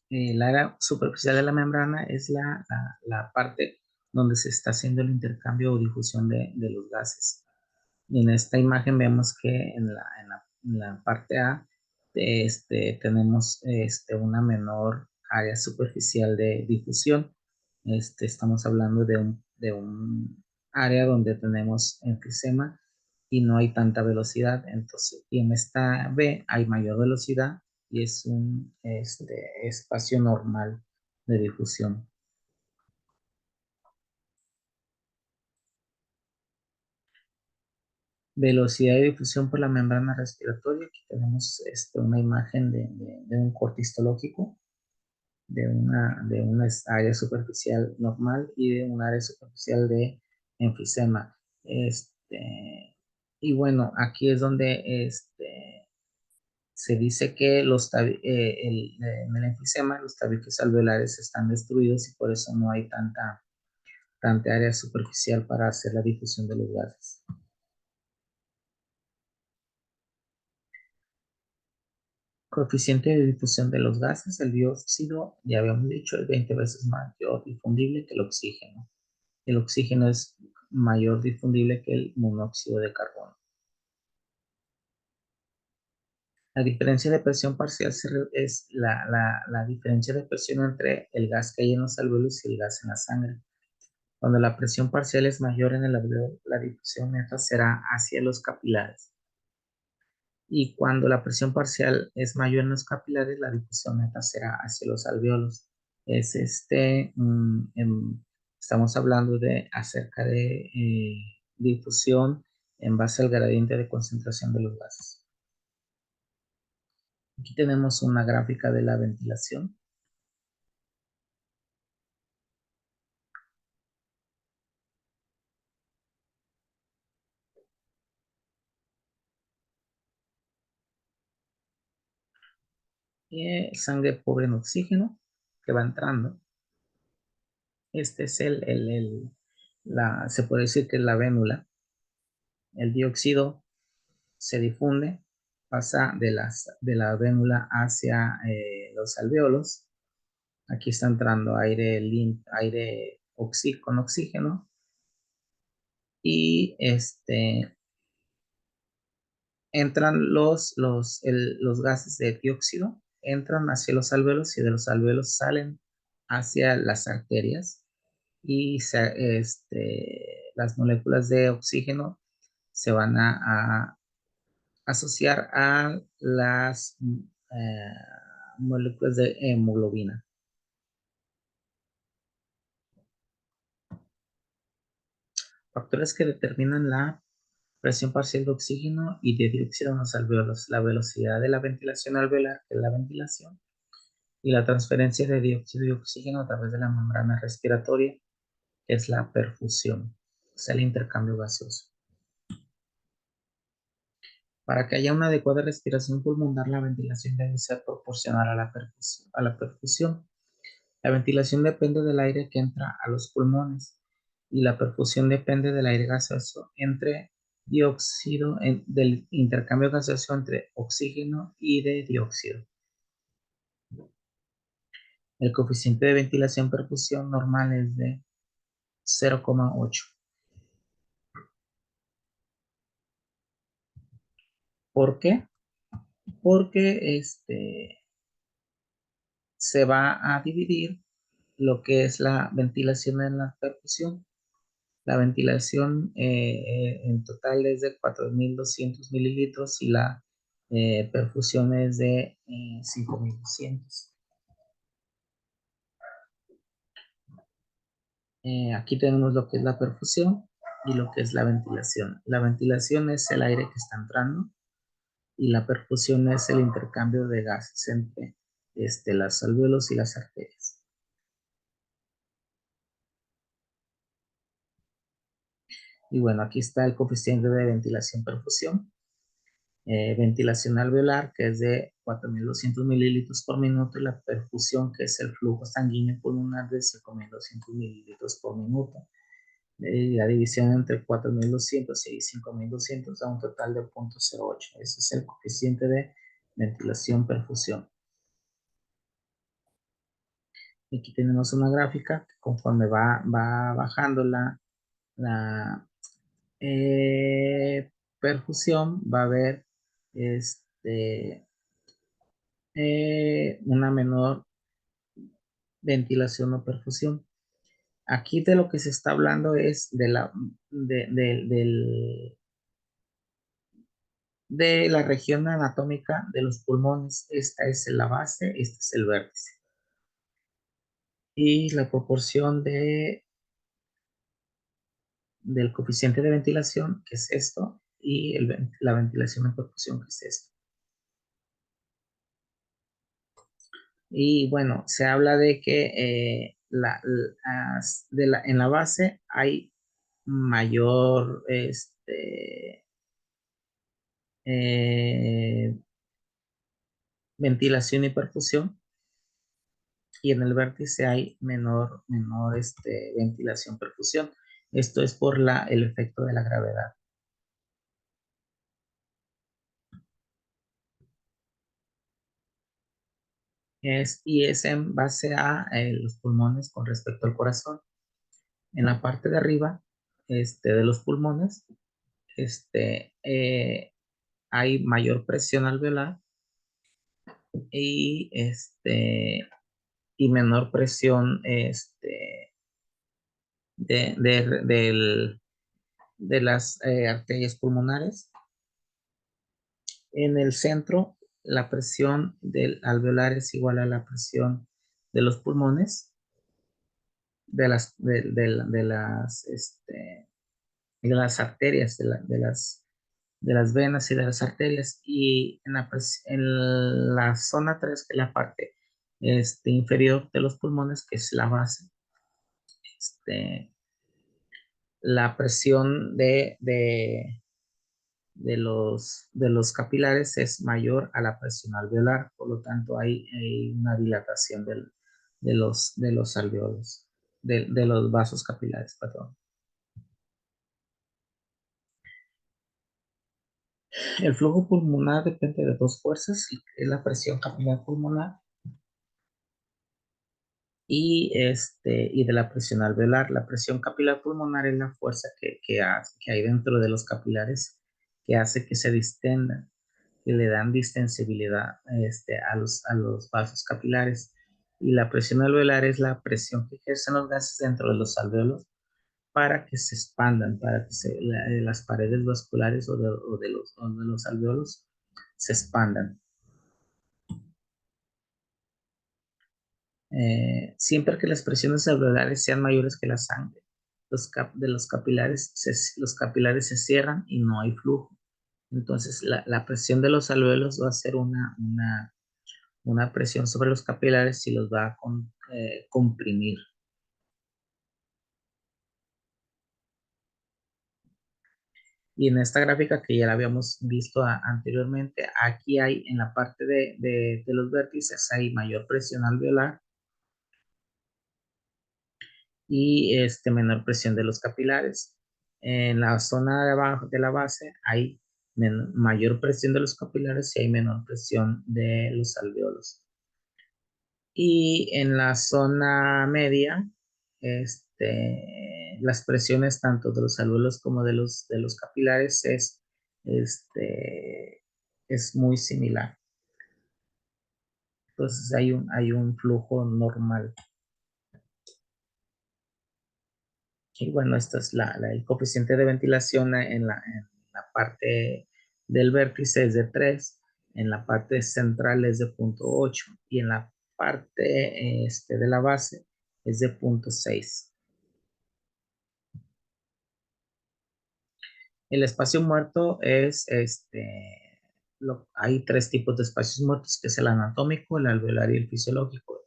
el área superficial de la membrana es la parte donde se está haciendo el intercambio o difusión de los gases. Y en esta imagen vemos que en la parte A tenemos una menor área superficial de difusión. Estamos hablando de un área donde tenemos enfisema y no hay tanta velocidad. Entonces, y en esta B hay mayor velocidad y es un espacio normal de difusión. Velocidad de difusión por la membrana respiratoria. Aquí tenemos una imagen de un corte histológico, de una área superficial normal y de un área superficial de enfisema. Y bueno, aquí es donde se dice que en el enfisema los tabiques alveolares están destruidos y por eso no hay tanta área superficial para hacer la difusión de los gases. Coeficiente de difusión de los gases, el dióxido, ya habíamos dicho, es 20 veces mayor difundible que el oxígeno. El oxígeno es mayor difundible que el monóxido de carbono. La diferencia de presión parcial es la diferencia de presión entre el gas que hay en los alveolos y el gas en la sangre. Cuando la presión parcial es mayor en el alveolo, la difusión neta será hacia los capilares. Y cuando la presión parcial es mayor en los capilares, la difusión neta será hacia los alveolos. Es estamos hablando de acerca de difusión en base al gradiente de concentración de los gases. Aquí tenemos una gráfica de la ventilación. Sangre pobre en oxígeno que va entrando. Este es se puede decir que es la vénula. El dióxido se difunde, pasa de la vénula hacia los alveolos. Aquí está entrando aire con oxígeno y entran los gases de dióxido, entran hacia los alvéolos y de los alvéolos salen hacia las arterias y las moléculas de oxígeno se van a asociar a las moléculas de hemoglobina. Factores que determinan la presión parcial de oxígeno y de dióxido en los alvéolos, la velocidad de la ventilación alveolar, que es la ventilación, y la transferencia de dióxido y oxígeno a través de la membrana respiratoria, que es la perfusión, o sea, el intercambio gaseoso. Para que haya una adecuada respiración pulmonar, la ventilación debe ser proporcional a la perfusión. La ventilación depende del aire que entra a los pulmones y la perfusión depende del aire gaseoso del intercambio gaseoso entre oxígeno y de dióxido. El coeficiente de ventilación-perfusión normal es de 0,8. ¿Por qué? Porque se va a dividir lo que es la ventilación en la perfusión. La ventilación en total es de 4.200 mililitros y la perfusión es de 5.200. Aquí tenemos lo que es la perfusión y lo que es la ventilación. La ventilación es el aire que está entrando y la perfusión es el intercambio de gases entre las alvéolos y las arterias. Y bueno, aquí está el coeficiente de ventilación-perfusión. Ventilación alveolar, que es de 4.200 mililitros por minuto, y la perfusión, que es el flujo sanguíneo pulmonar de 5.200 mililitros por minuto. La división entre 4.200 y 5.200 da un total de 0.08. Ese es el coeficiente de ventilación-perfusión. Aquí tenemos una gráfica que conforme va bajando la perfusión, va a haber una menor ventilación o perfusión. Aquí de lo que se está hablando es de la región anatómica de los pulmones. Esta es la base, este es el vértice. Y la proporción del coeficiente de ventilación, que es esto, y la ventilación en perfusión, que es esto. Y bueno, se habla de que en la base hay mayor eh, ventilación y perfusión, y en el vértice hay menor ventilación, perfusión. Esto es por el efecto de la gravedad. Y es en base a los pulmones con respecto al corazón. En la parte de arriba de los pulmones hay mayor presión alveolar y, y menor presión de, de, del- de las arterias pulmonares. En el centro, la presión del alveolar es igual a la presión de los pulmones, de las arterias, de las venas y de las arterias. Y en la zona 3, que es la parte inferior de los pulmones, que es la base, este, la presión de los capilares es mayor a la presión alveolar, por lo tanto hay una dilatación de los alveolos, de los vasos capilares, perdón. El flujo pulmonar depende de dos fuerzas, es la presión capilar pulmonar y de la presión alveolar. La presión capilar pulmonar es la fuerza que hay dentro de los capilares que hace que se distendan, que le dan distensibilidad a los vasos capilares. Y la presión alveolar es la presión que ejercen los gases dentro de los alveolos para que se expandan, para que las paredes vasculares o de los alveolos se expandan. Siempre que las presiones alveolares sean mayores que la sangre, los capilares se cierran y no hay flujo. Entonces, la presión de los alveolos va a ser una presión sobre los capilares y los va a comprimir. Y en esta gráfica que ya la habíamos visto anteriormente, aquí hay en la parte de los vértices, hay mayor presión alveolar y menor presión de los capilares. En la zona de abajo de la base hay mayor presión de los capilares y hay menor presión de los alveolos. Y en la zona media, las presiones tanto de los alveolos como de los capilares es muy similar. Entonces hay un flujo normal. Y bueno, esta es el coeficiente de ventilación en la parte del vértice es de 3, en la parte central es de 0.8 y en la parte de la base es de 0.6. El espacio muerto es, hay tres tipos de espacios muertos, que es el anatómico, el alveolar y el fisiológico.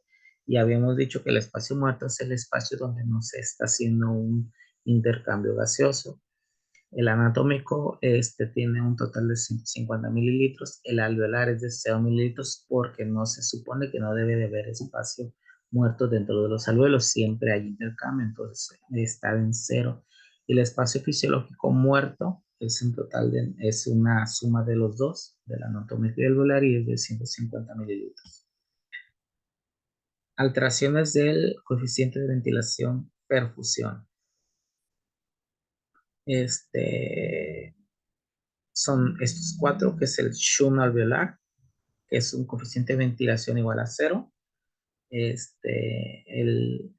Y habíamos dicho que el espacio muerto es el espacio donde no se está haciendo un intercambio gaseoso. El anatómico tiene un total de 150 mililitros, el alveolar es de 0 mililitros porque no se supone que no debe de haber espacio muerto dentro de los alveolos, siempre hay intercambio, entonces está en cero. Y el espacio fisiológico muerto es en total es una suma de los dos, del anatómico y alveolar, y es de 150 mililitros. Alteraciones del coeficiente de ventilación perfusión. Son estos cuatro, que es el Schumann alveolar, que es un coeficiente de ventilación igual a cero. El,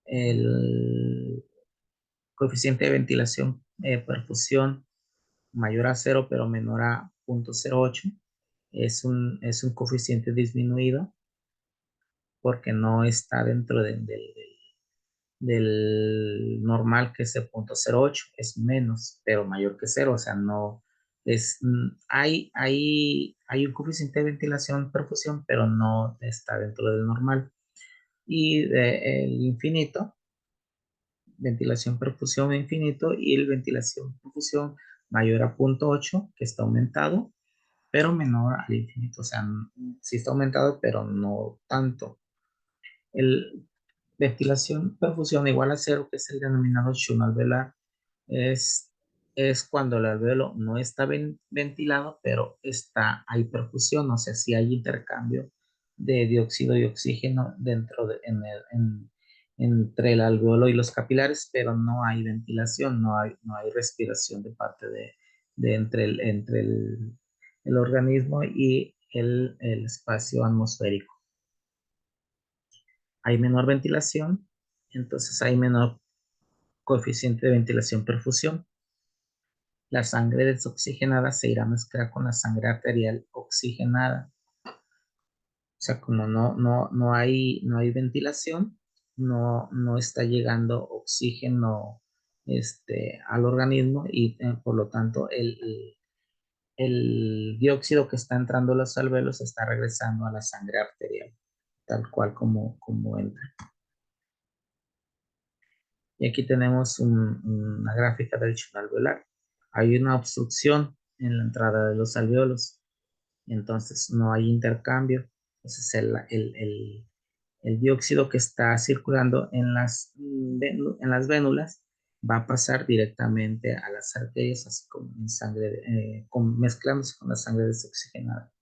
el coeficiente de ventilación perfusión mayor a cero, pero menor a 0.08. Es un coeficiente disminuido porque no está dentro del normal, que es el 0.08, es menos, pero mayor que cero, o sea, no hay un coeficiente de ventilación perfusión, pero no está dentro del normal. Y el infinito, ventilación perfusión infinito, y el ventilación perfusión mayor a 0.8, que está aumentado, pero menor al infinito, o sea, sí está aumentado, pero no tanto. El ventilación perfusión igual a cero, que es el denominado Schumann alveolar, es, es cuando el alveolo no está ventilado, pero hay perfusión, o sea, si hay intercambio de dióxido y oxígeno entre el alveolo y los capilares, pero no hay ventilación, no hay respiración de parte de entre el organismo y el espacio atmosférico. Hay menor ventilación, entonces hay menor coeficiente de ventilación-perfusión. La sangre desoxigenada se irá a mezclar con la sangre arterial oxigenada. O sea, como no hay ventilación, no está llegando oxígeno al organismo y por lo tanto el dióxido que está entrando a los alveolos está regresando a la sangre arterial, tal cual como entra. Y aquí tenemos una gráfica del chino alveolar. Hay una obstrucción en la entrada de los alveolos, entonces no hay intercambio. Entonces el dióxido que está circulando en las vénulas va a pasar directamente a las arterias, así como en sangre, mezclándose con la sangre desoxigenada.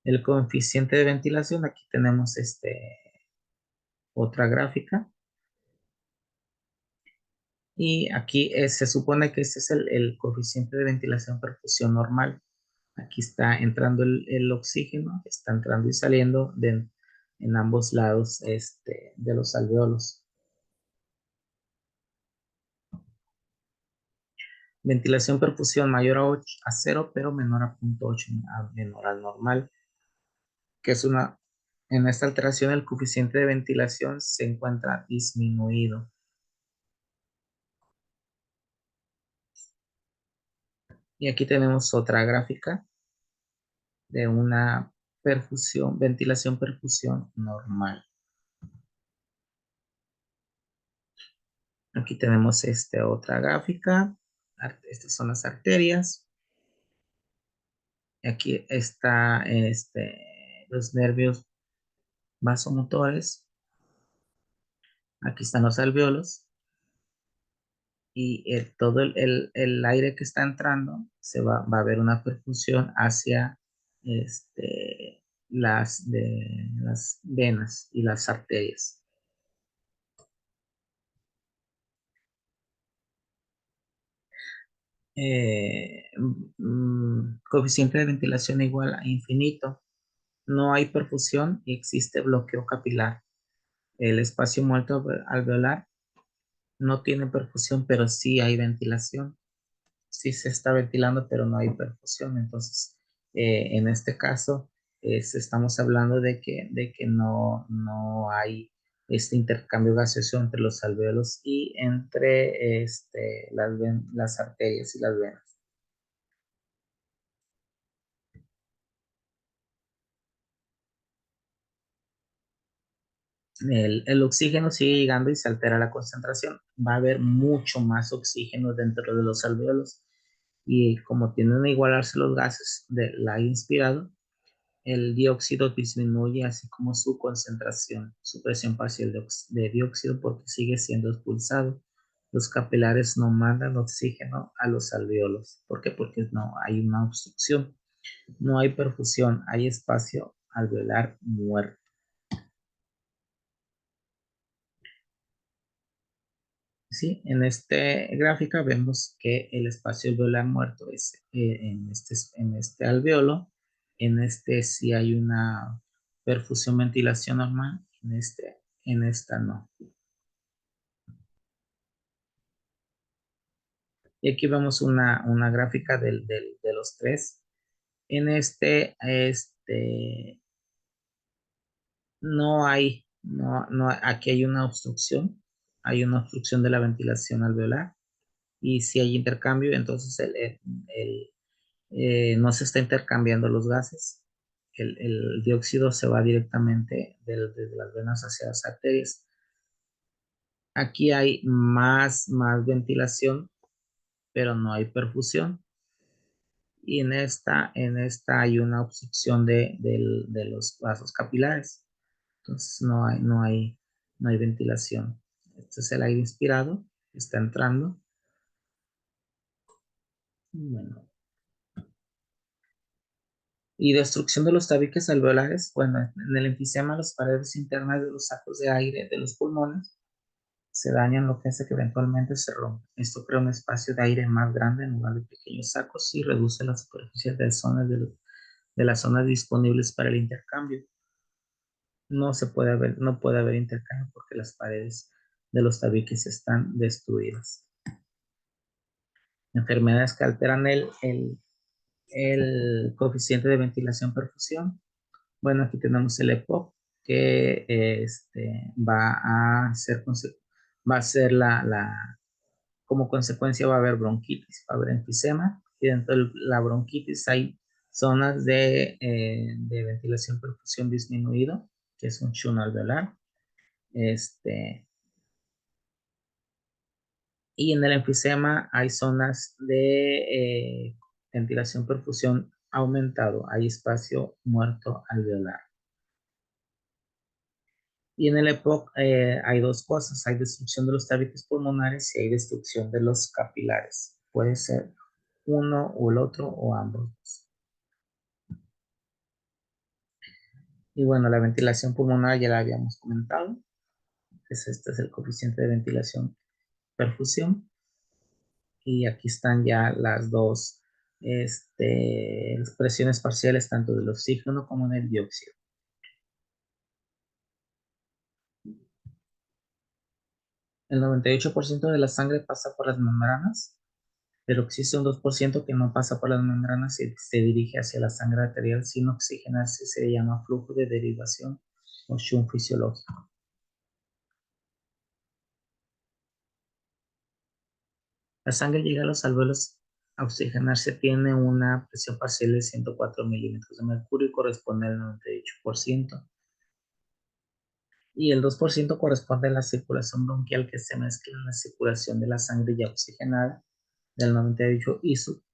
El coeficiente de ventilación, aquí tenemos otra gráfica. Y aquí se supone que este es el coeficiente de ventilación perfusión normal. Aquí está entrando el oxígeno, está entrando y saliendo en ambos lados de los alveolos. Ventilación perfusión mayor a 0, pero menor a 0.8, menor al normal, que es en esta alteración el coeficiente de ventilación se encuentra disminuido. Y aquí tenemos otra gráfica de una ventilación perfusión normal. Aquí tenemos otra gráfica. Estas son las arterias. Aquí está los nervios vasomotores. Aquí están los alveolos. Y todo el aire que está entrando va a haber una perfusión hacia las venas y las arterias. Coeficiente de ventilación igual a infinito. No hay perfusión y existe bloqueo capilar. El espacio muerto alveolar no tiene perfusión, pero sí hay ventilación. Sí se está ventilando, pero no hay perfusión. Entonces, en este caso, estamos hablando de que no hay este intercambio gaseoso entre los alveolos y entre las arterias y las venas. El oxígeno sigue llegando y se altera la concentración. Va a haber mucho más oxígeno dentro de los alveolos y como tienden a igualarse los gases del aire inspirado, el dióxido disminuye así como su concentración, su presión parcial de dióxido porque sigue siendo expulsado. Los capilares no mandan oxígeno a los alveolos. ¿Por qué? Porque no hay una obstrucción, no hay perfusión, hay espacio alveolar muerto. Sí, en esta gráfica vemos que el espacio alveolar muerto es en este alveolo. En este sí hay una perfusión ventilación normal, en esta no. Y aquí vemos una gráfica de los tres. En aquí hay una obstrucción de la ventilación alveolar. Y si hay intercambio, entonces no se está intercambiando los gases. El dióxido se va directamente desde las venas hacia las arterias. Aquí hay más ventilación, pero no hay perfusión. Y en esta hay una obstrucción de los vasos capilares. Entonces no hay ventilación. Este es el aire inspirado, está entrando. Bueno, y destrucción de los tabiques alveolares. Bueno, en el enfisema las paredes internas de los sacos de aire de los pulmones se dañan, lo que hace que eventualmente se rompa. Esto crea un espacio de aire más grande en lugar de pequeños sacos y reduce la superficie de las zonas disponibles para el intercambio. No puede haber intercambio porque las paredes de los tabiques están destruidas. Enfermedades que alteran el coeficiente de ventilación-perfusión. Bueno, aquí tenemos el EPOC que va a ser como consecuencia va a haber bronquitis, va a haber enfisema y dentro de la bronquitis hay zonas de ventilación-perfusión disminuido, que es un shunt alveolar. Y en el enfisema hay zonas de ventilación-perfusión aumentado, hay espacio muerto alveolar. Y en el EPOC hay dos cosas, hay destrucción de los tabiques pulmonares y hay destrucción de los capilares. Puede ser uno o el otro o ambos. Y bueno, la ventilación pulmonar ya la habíamos comentado, este es el coeficiente de ventilación perfusión. Y aquí están ya las dos las presiones parciales tanto del oxígeno como del dióxido. El 98% de la sangre pasa por las membranas, pero existe un 2% que no pasa por las membranas y se dirige hacia la sangre arterial sin oxigenarse. Se llama flujo de derivación o shunt fisiológico. La sangre llega a los alvéolos a oxigenarse, tiene una presión parcial de 104 milímetros de mercurio y corresponde al 98%. Y el 2% corresponde a la circulación bronquial, que se mezcla en la circulación de la sangre ya oxigenada del 98 y su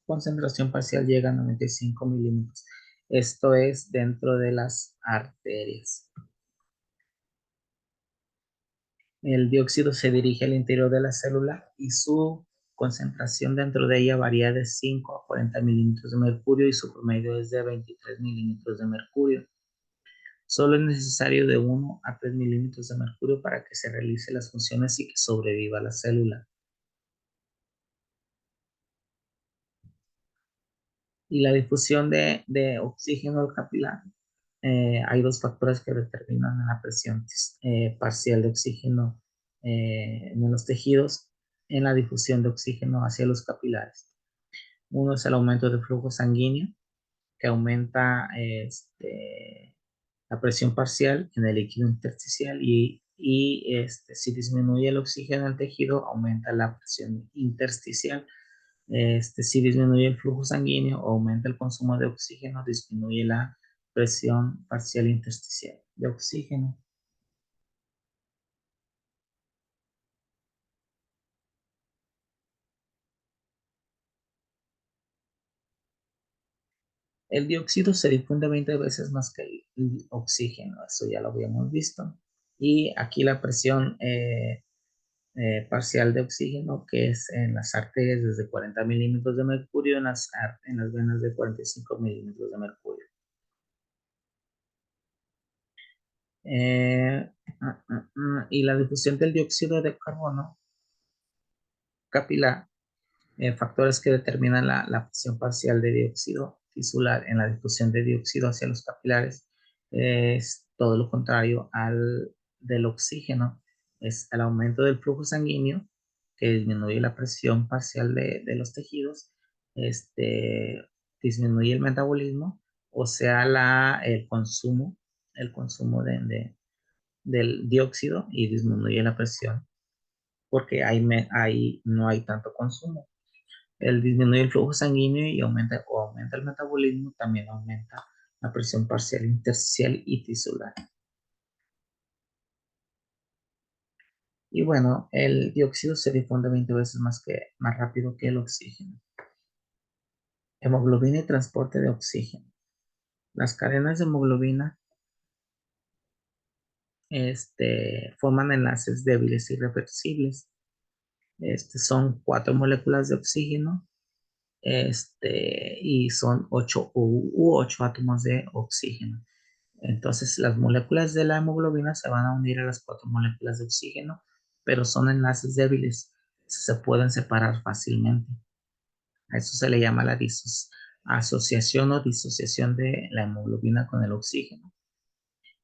concentración parcial llega a 95 milímetros. Esto es dentro de las arterias. El dióxido se dirige al interior de la célula y su concentración dentro de ella varía de 5 a 40 milímetros de mercurio y su promedio es de 23 milímetros de mercurio. Solo es necesario de 1 a 3 milímetros de mercurio para que se realice las funciones y que sobreviva la célula. Y la difusión de oxígeno al capilar, hay dos factores que determinan la presión parcial de oxígeno en los tejidos en la difusión de oxígeno hacia los capilares. Uno es el aumento del flujo sanguíneo, que aumenta la presión parcial en el líquido intersticial y si disminuye el oxígeno en el tejido, aumenta la presión intersticial. Si disminuye el flujo sanguíneo o aumenta el consumo de oxígeno, disminuye la presión parcial intersticial de oxígeno. El dióxido se difunde 20 veces más que el oxígeno, eso ya lo habíamos visto. Y aquí la presión parcial de oxígeno, que es en las arterias desde 40 milímetros de mercurio, en las venas de 45 milímetros de mercurio. Eh, y la difusión del dióxido de carbono capilar, factores que determinan la presión parcial de dióxido tisular en la difusión de dióxido hacia los capilares, es todo lo contrario al del oxígeno. Es el aumento del flujo sanguíneo, que disminuye la presión parcial de los tejidos, disminuye el metabolismo, o sea, el consumo del dióxido, y disminuye la presión porque ahí no hay tanto consumo. El disminuye el flujo sanguíneo y aumenta el metabolismo, también aumenta la presión parcial intersticial y tisular. Y bueno, el dióxido se difunde 20 veces más rápido que el oxígeno. Hemoglobina y transporte de oxígeno. Las cadenas de hemoglobina forman enlaces débiles y irreversibles. Son 4 moléculas de oxígeno y son 8 átomos de oxígeno. Entonces, las moléculas de la hemoglobina se van a unir a las 4 moléculas de oxígeno, pero son enlaces débiles, se pueden separar fácilmente. A eso se le llama la asociación o disociación de la hemoglobina con el oxígeno.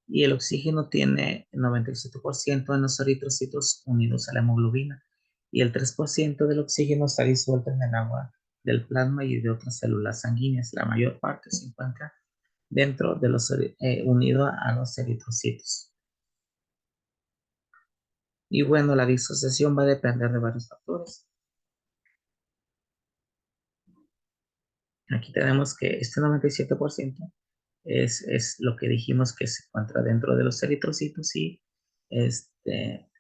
Y el oxígeno tiene el 97% en los eritrocitos unidos a la hemoglobina, y el 3% del oxígeno está disuelto en el agua del plasma y de otras células sanguíneas. La mayor parte se encuentra dentro de unido a los eritrocitos. Y bueno, la disociación va a depender de varios factores. Aquí tenemos que este 97% es lo que dijimos que se encuentra dentro de los eritrocitos, este,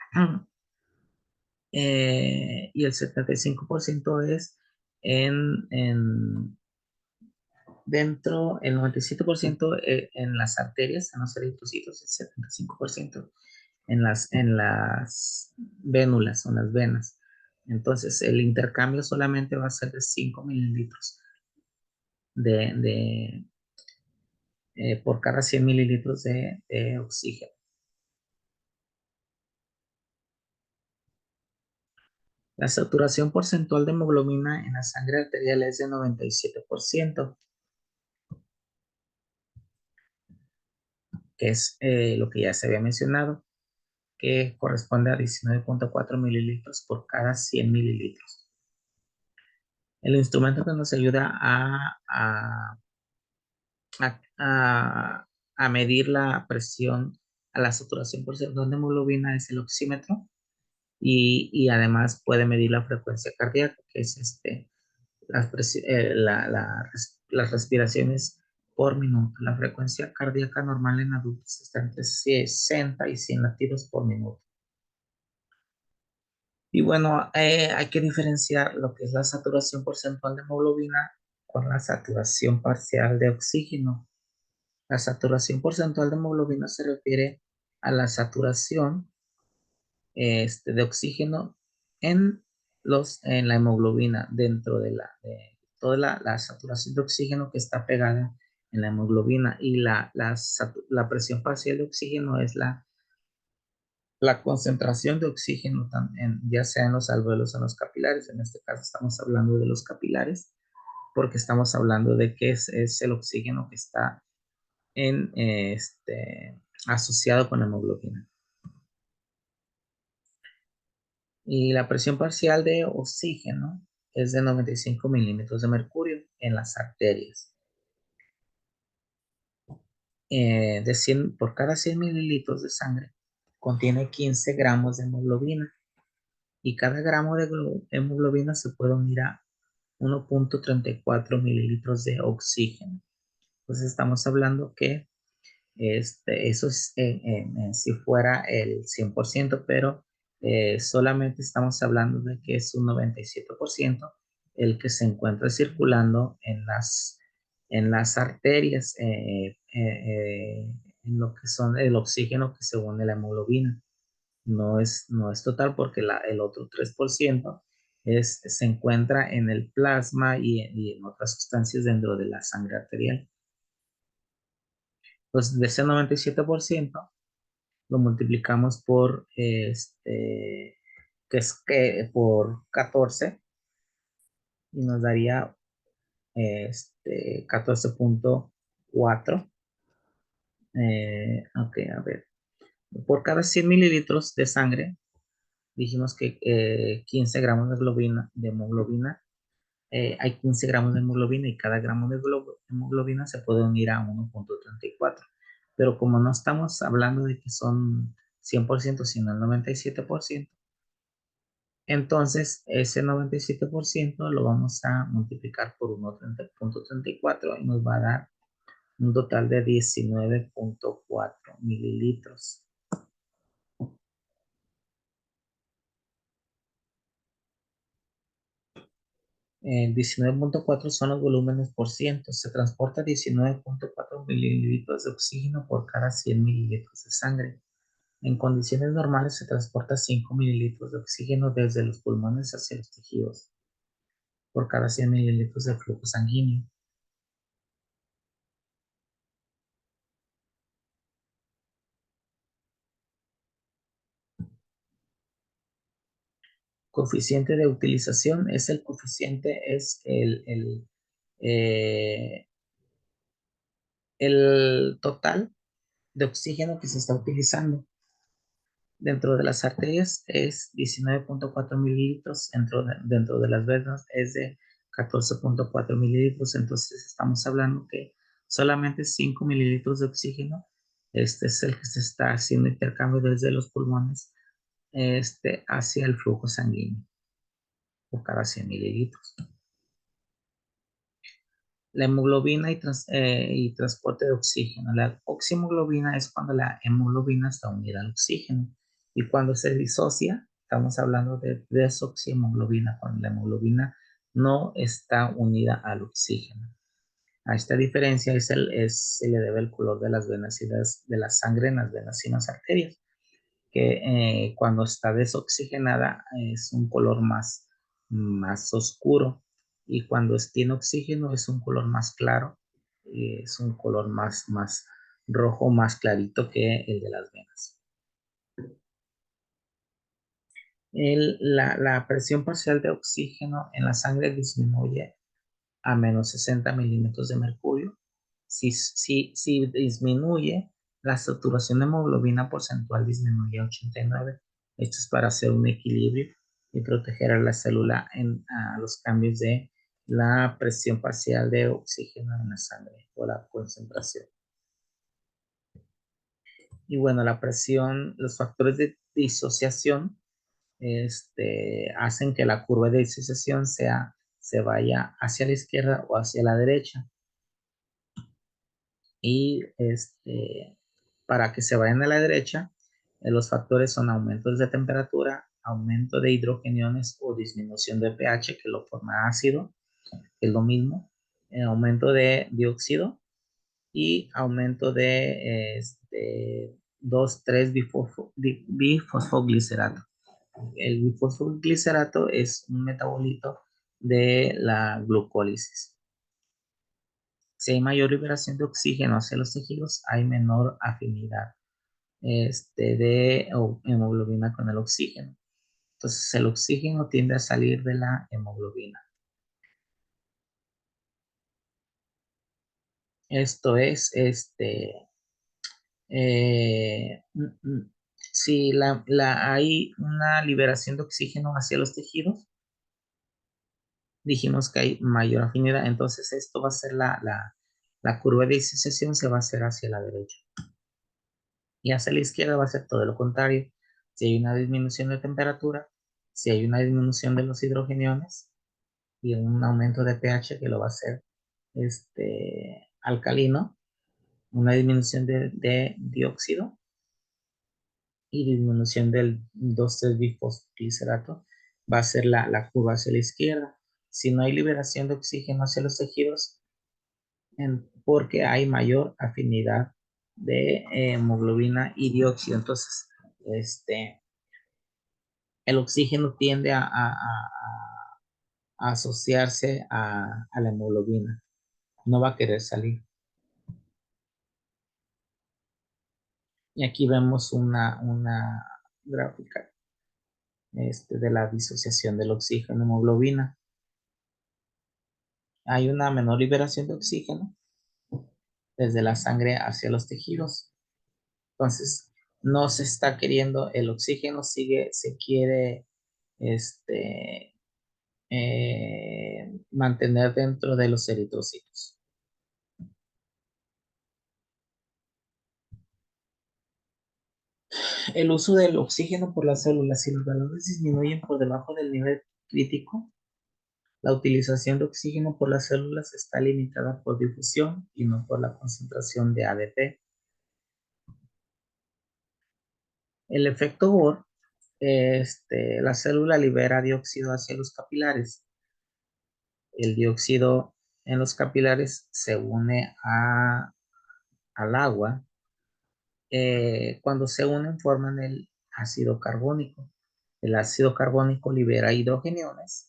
y el 75% es en dentro, el 97% en las arterias, en los eritrocitos, el 75% en las vénulas o en las venas. Entonces, el intercambio solamente va a ser de 5 mililitros de, de, por cada 100 mililitros de oxígeno. La saturación porcentual de hemoglobina en la sangre arterial es de 97%, que es lo que ya se había mencionado, que corresponde a 19.4 mililitros por cada 100 mililitros. El instrumento que nos ayuda a, a medir la presión, a la saturación porcentual de hemoglobina es el oxímetro y además puede medir la frecuencia cardíaca, que es las respiraciones por minuto. La frecuencia cardíaca normal en adultos está entre 60 y 100 latidos por minuto. Y bueno, hay que diferenciar lo que es la saturación porcentual de hemoglobina con la saturación parcial de oxígeno. La saturación porcentual de hemoglobina se refiere a la saturación de oxígeno en la hemoglobina, dentro de toda la saturación de oxígeno que está pegada en la hemoglobina. Y la presión parcial de oxígeno es la concentración de oxígeno, ya sea en los alvéolos o en los capilares. En este caso estamos hablando de los capilares, porque estamos hablando de que es el oxígeno que está asociado con la hemoglobina. Y la presión parcial de oxígeno es de 95 milímetros de mercurio en las arterias. Por cada 100 mililitros de sangre contiene 15 gramos de hemoglobina, y cada gramo de hemoglobina se puede unir a 1.34 mililitros de oxígeno. Entonces estamos hablando que eso es si fuera el 100%, pero solamente estamos hablando de que es un 97% el que se encuentra circulando en las arterias, en lo que son el oxígeno que se une a la hemoglobina. No es total, porque el otro 3% se encuentra en el plasma y en otras sustancias dentro de la sangre arterial. Entonces, de ese 97% lo multiplicamos por 14, y nos daría 14.4. Ok, a ver. Por cada 100 mililitros de sangre, dijimos que 15 gramos de hemoglobina, hay 15 gramos de hemoglobina, y cada gramo de hemoglobina se puede unir a 1.34. Pero como no estamos hablando de que son 100%, sino el 97%, entonces ese 97% lo vamos a multiplicar por 1.34 y nos va a dar un total de 19.4 mililitros. 19.4 son los volúmenes por ciento. Se transporta 19.4 mililitros de oxígeno por cada 100 mililitros de sangre. En condiciones normales se transporta 5 mililitros de oxígeno desde los pulmones hacia los tejidos por cada 100 mililitros de flujo sanguíneo. Coeficiente de utilización es el coeficiente, es eh, el total de oxígeno que se está utilizando. Dentro de las arterias es 19.4 mililitros, dentro de las venas es de 14.4 mililitros. Entonces estamos hablando que solamente 5 mililitros de oxígeno, este es el que se está haciendo intercambio desde los pulmones hacia el flujo sanguíneo por cada 100 mililitros. La hemoglobina y transporte de oxígeno. La oxihemoglobina es cuando la hemoglobina está unida al oxígeno, y cuando se disocia, estamos hablando de desoxihemoglobina, cuando la hemoglobina no está unida al oxígeno. A esta diferencia se le debe el color de las venas y de la sangre en las venas y en las arterias, que cuando está desoxigenada es un color más oscuro, y cuando tiene oxígeno es un color más claro, y es un color más rojo, más clarito que el de las venas. La presión parcial de oxígeno en la sangre disminuye a menos 60 milímetros de mercurio. Si disminuye, la saturación de hemoglobina porcentual disminuye a 89. Esto es para hacer un equilibrio y proteger a la célula a los cambios de la presión parcial de oxígeno en la sangre o la concentración. Y bueno, la presión, los factores de disociación hacen que la curva de disociación se vaya hacia la izquierda o hacia la derecha. Y para que se vayan a la derecha, los factores son aumentos de temperatura, aumento de hidrogeniones o disminución de pH, que lo forma ácido, que es lo mismo, aumento de dióxido y aumento de 2,3 bifosfoglicerato. El bifosfoglicerato es un metabolito de la glucólisis. Si hay mayor liberación de oxígeno hacia los tejidos, hay menor afinidad de hemoglobina con el oxígeno. Entonces, el oxígeno tiende a salir de la hemoglobina. Esto es, si hay una liberación de oxígeno hacia los tejidos, dijimos que hay mayor afinidad, entonces esto va a ser la curva de disociación se va a hacer hacia la derecha. Y hacia la izquierda va a ser todo lo contrario. Si hay una disminución de temperatura, si hay una disminución de los hidrogeniones y un aumento de pH que lo va a hacer alcalino, una disminución de dióxido y disminución del 2,3-bifosglicerato, va a ser la curva hacia la izquierda. Si no hay liberación de oxígeno hacia los tejidos, porque hay mayor afinidad de hemoglobina y dióxido. Entonces, el oxígeno tiende a asociarse a la hemoglobina. No va a querer salir. Y aquí vemos una gráfica de la disociación del oxígeno hemoglobina. Hay una menor liberación de oxígeno desde la sangre hacia los tejidos. Entonces, no se está queriendo, el oxígeno se quiere mantener dentro de los eritrocitos. El uso del oxígeno por las células, si los valores disminuyen por debajo del nivel crítico, la utilización de oxígeno por las células está limitada por difusión y no por la concentración de ADP. El efecto Bohr, la célula libera dióxido hacia los capilares. El dióxido en los capilares se une al agua. Cuando se unen forman el ácido carbónico. El ácido carbónico libera hidrogeniones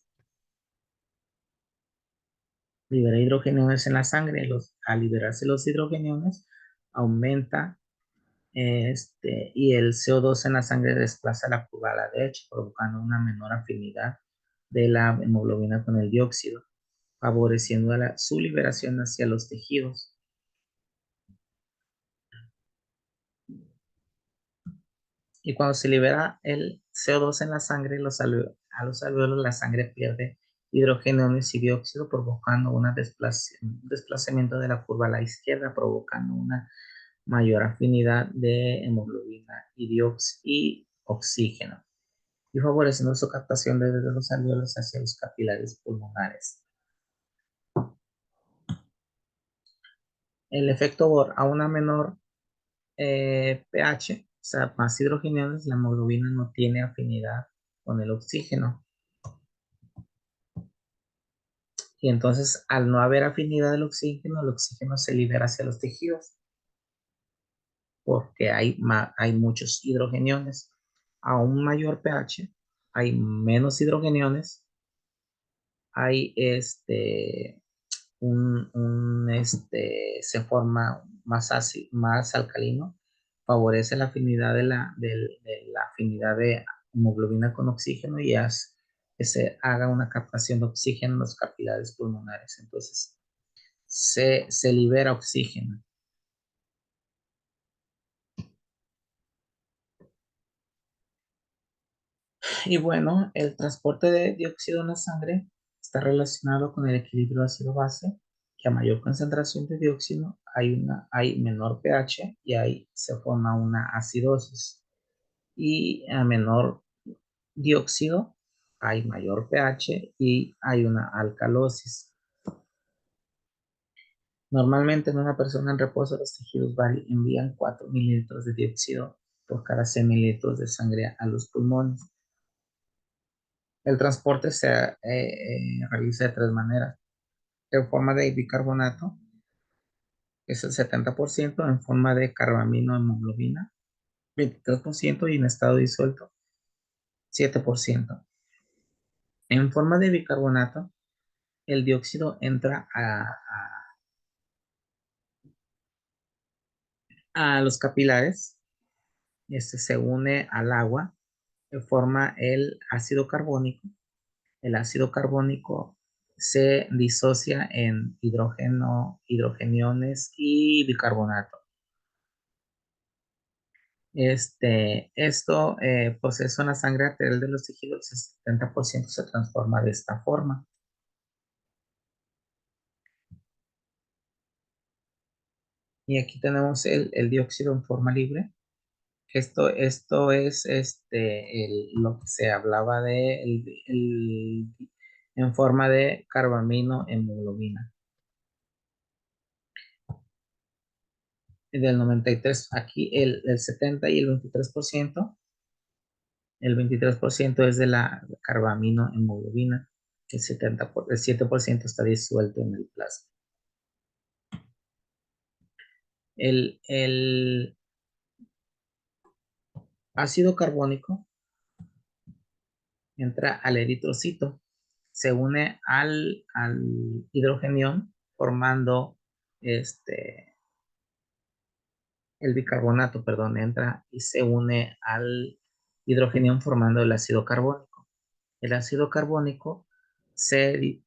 en la sangre. Al liberarse los hidrogeniones, aumenta y el CO2 en la sangre desplaza la curva a la derecha, provocando una menor afinidad de la hemoglobina con el dióxido, favoreciendo su liberación hacia los tejidos. Y cuando se libera el CO2 en la sangre, a los alveolos la sangre pierde hidrogeniones y dióxido, provocando un desplazamiento de la curva a la izquierda, provocando una mayor afinidad de hemoglobina y oxígeno, y favoreciendo su captación desde los alveolos hacia los capilares pulmonares. El efecto Bohr a una menor pH, o sea, más hidrogeniones, la hemoglobina no tiene afinidad con el oxígeno. Y entonces, al no haber afinidad del oxígeno, el oxígeno se libera hacia los tejidos porque hay muchos hidrogeniones. A un mayor pH, hay menos hidrogeniones, hay se forma más ácido, más alcalino, favorece la afinidad de la afinidad hemoglobina con oxígeno y hace que se haga una captación de oxígeno en los capilares pulmonares. Entonces, se libera oxígeno. Y bueno, el transporte de dióxido en la sangre está relacionado con el equilibrio ácido-base, que a mayor concentración de dióxido hay menor pH y ahí se forma una acidosis. Y a menor dióxido hay mayor pH y hay una alcalosis. Normalmente en una persona en reposo los tejidos envían 4 mililitros de dióxido por cada 100 mililitros de sangre a los pulmones. El transporte se realiza de tres maneras. En forma de bicarbonato, que es el 70%, en forma de carbamino hemoglobina, 23%, y en estado disuelto, 7%. En forma de bicarbonato, el dióxido entra a los capilares, se une al agua, forma el ácido carbónico. El ácido carbónico se disocia en hidrógeno, hidrogeniones y bicarbonato. Esto proceso en la sangre arterial de los tejidos, el 70% se transforma de esta forma. Y aquí tenemos el dióxido en forma libre. Esto es lo que se hablaba de en forma de carbamino hemoglobina. Del 93, aquí el 70 y el 23% es de la carbamino hemoglobina, el 7% está disuelto en el plasma. El ácido carbónico entra al eritrocito, se une al hidrogenión formando el bicarbonato, perdón, entra y se une al hidrogenión formando el ácido carbónico. El ácido carbónico se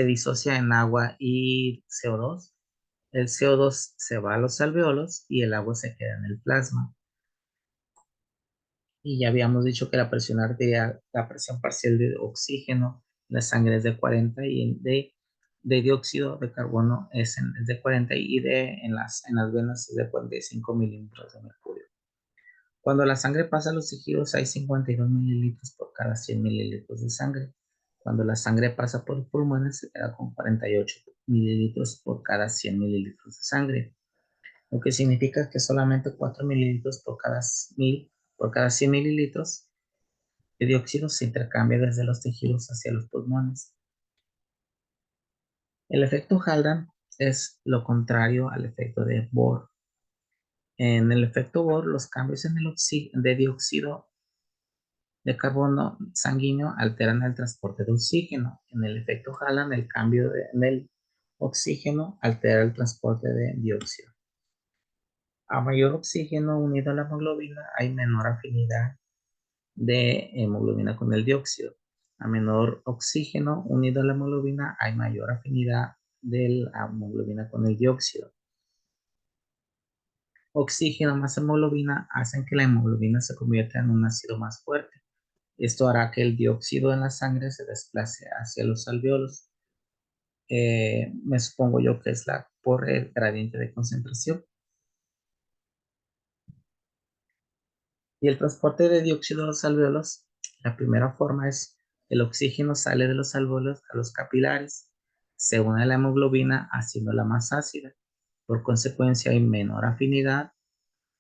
disocia en agua y CO2. El CO2 se va a los alveolos y el agua se queda en el plasma. Y ya habíamos dicho que la presión arterial, la presión parcial de oxígeno en la sangre es de 40 y de dióxido de carbono es de 40 y en las venas es de 45 milímetros de mercurio. Cuando la sangre pasa a los tejidos hay 52 mililitros por cada 100 mililitros de sangre. Cuando la sangre pasa por los pulmones se queda con 48 mililitros por cada 100 mililitros de sangre, lo que significa que solamente 4 mililitros por cada 100 mililitros de dióxido se intercambia desde los tejidos hacia los pulmones. El efecto Haldane es lo contrario al efecto de Bohr. En el efecto Bohr, los cambios en el de dióxido de carbono sanguíneo alteran el transporte de oxígeno. En el efecto Haldane, el cambio en el oxígeno altera el transporte de dióxido. A mayor oxígeno unido a la hemoglobina, hay menor afinidad de hemoglobina con el dióxido. A menor oxígeno unido a la hemoglobina, hay mayor afinidad de la hemoglobina con el dióxido. Oxígeno más hemoglobina hacen que la hemoglobina se convierta en un ácido más fuerte. Esto hará que el dióxido en la sangre se desplace hacia los alveolos. Me supongo yo que es por el gradiente de concentración. Y el transporte de dióxido a los alveolos, la primera forma es el oxígeno sale de los alveolos a los capilares, se une a la hemoglobina haciéndola más ácida. Por consecuencia hay menor afinidad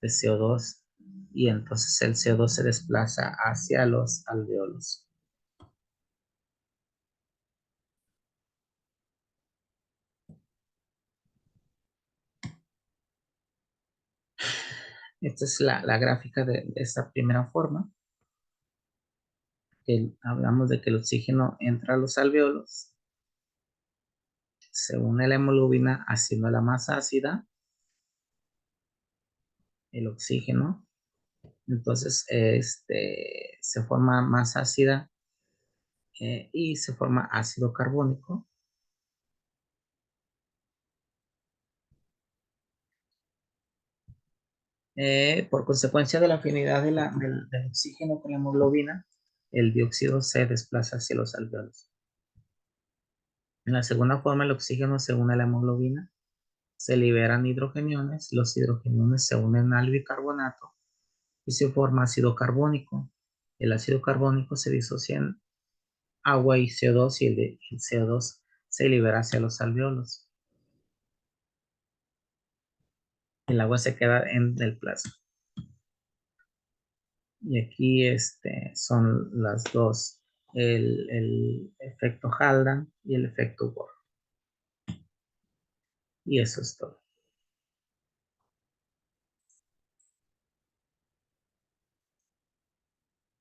de CO2 y entonces el CO2 se desplaza hacia los alveolos. Esta es la gráfica de esta primera forma. Hablamos de que el oxígeno entra a los alveolos, se une a la hemoglobina haciéndola más ácida, el oxígeno, Entonces, se forma más ácida y se forma ácido carbónico. Por consecuencia de la afinidad del oxígeno con la hemoglobina, el dióxido se desplaza hacia los alveolos. En la segunda forma, el oxígeno se une a la hemoglobina, se liberan hidrogeniones, los hidrogeniones se unen al bicarbonato y se forma ácido carbónico. El ácido carbónico se disocia en agua y CO2 y el CO2 se libera hacia los alveolos. El agua se queda en el plasma. Y aquí son las dos, el efecto Haldane y el efecto Bohr. Y eso es todo.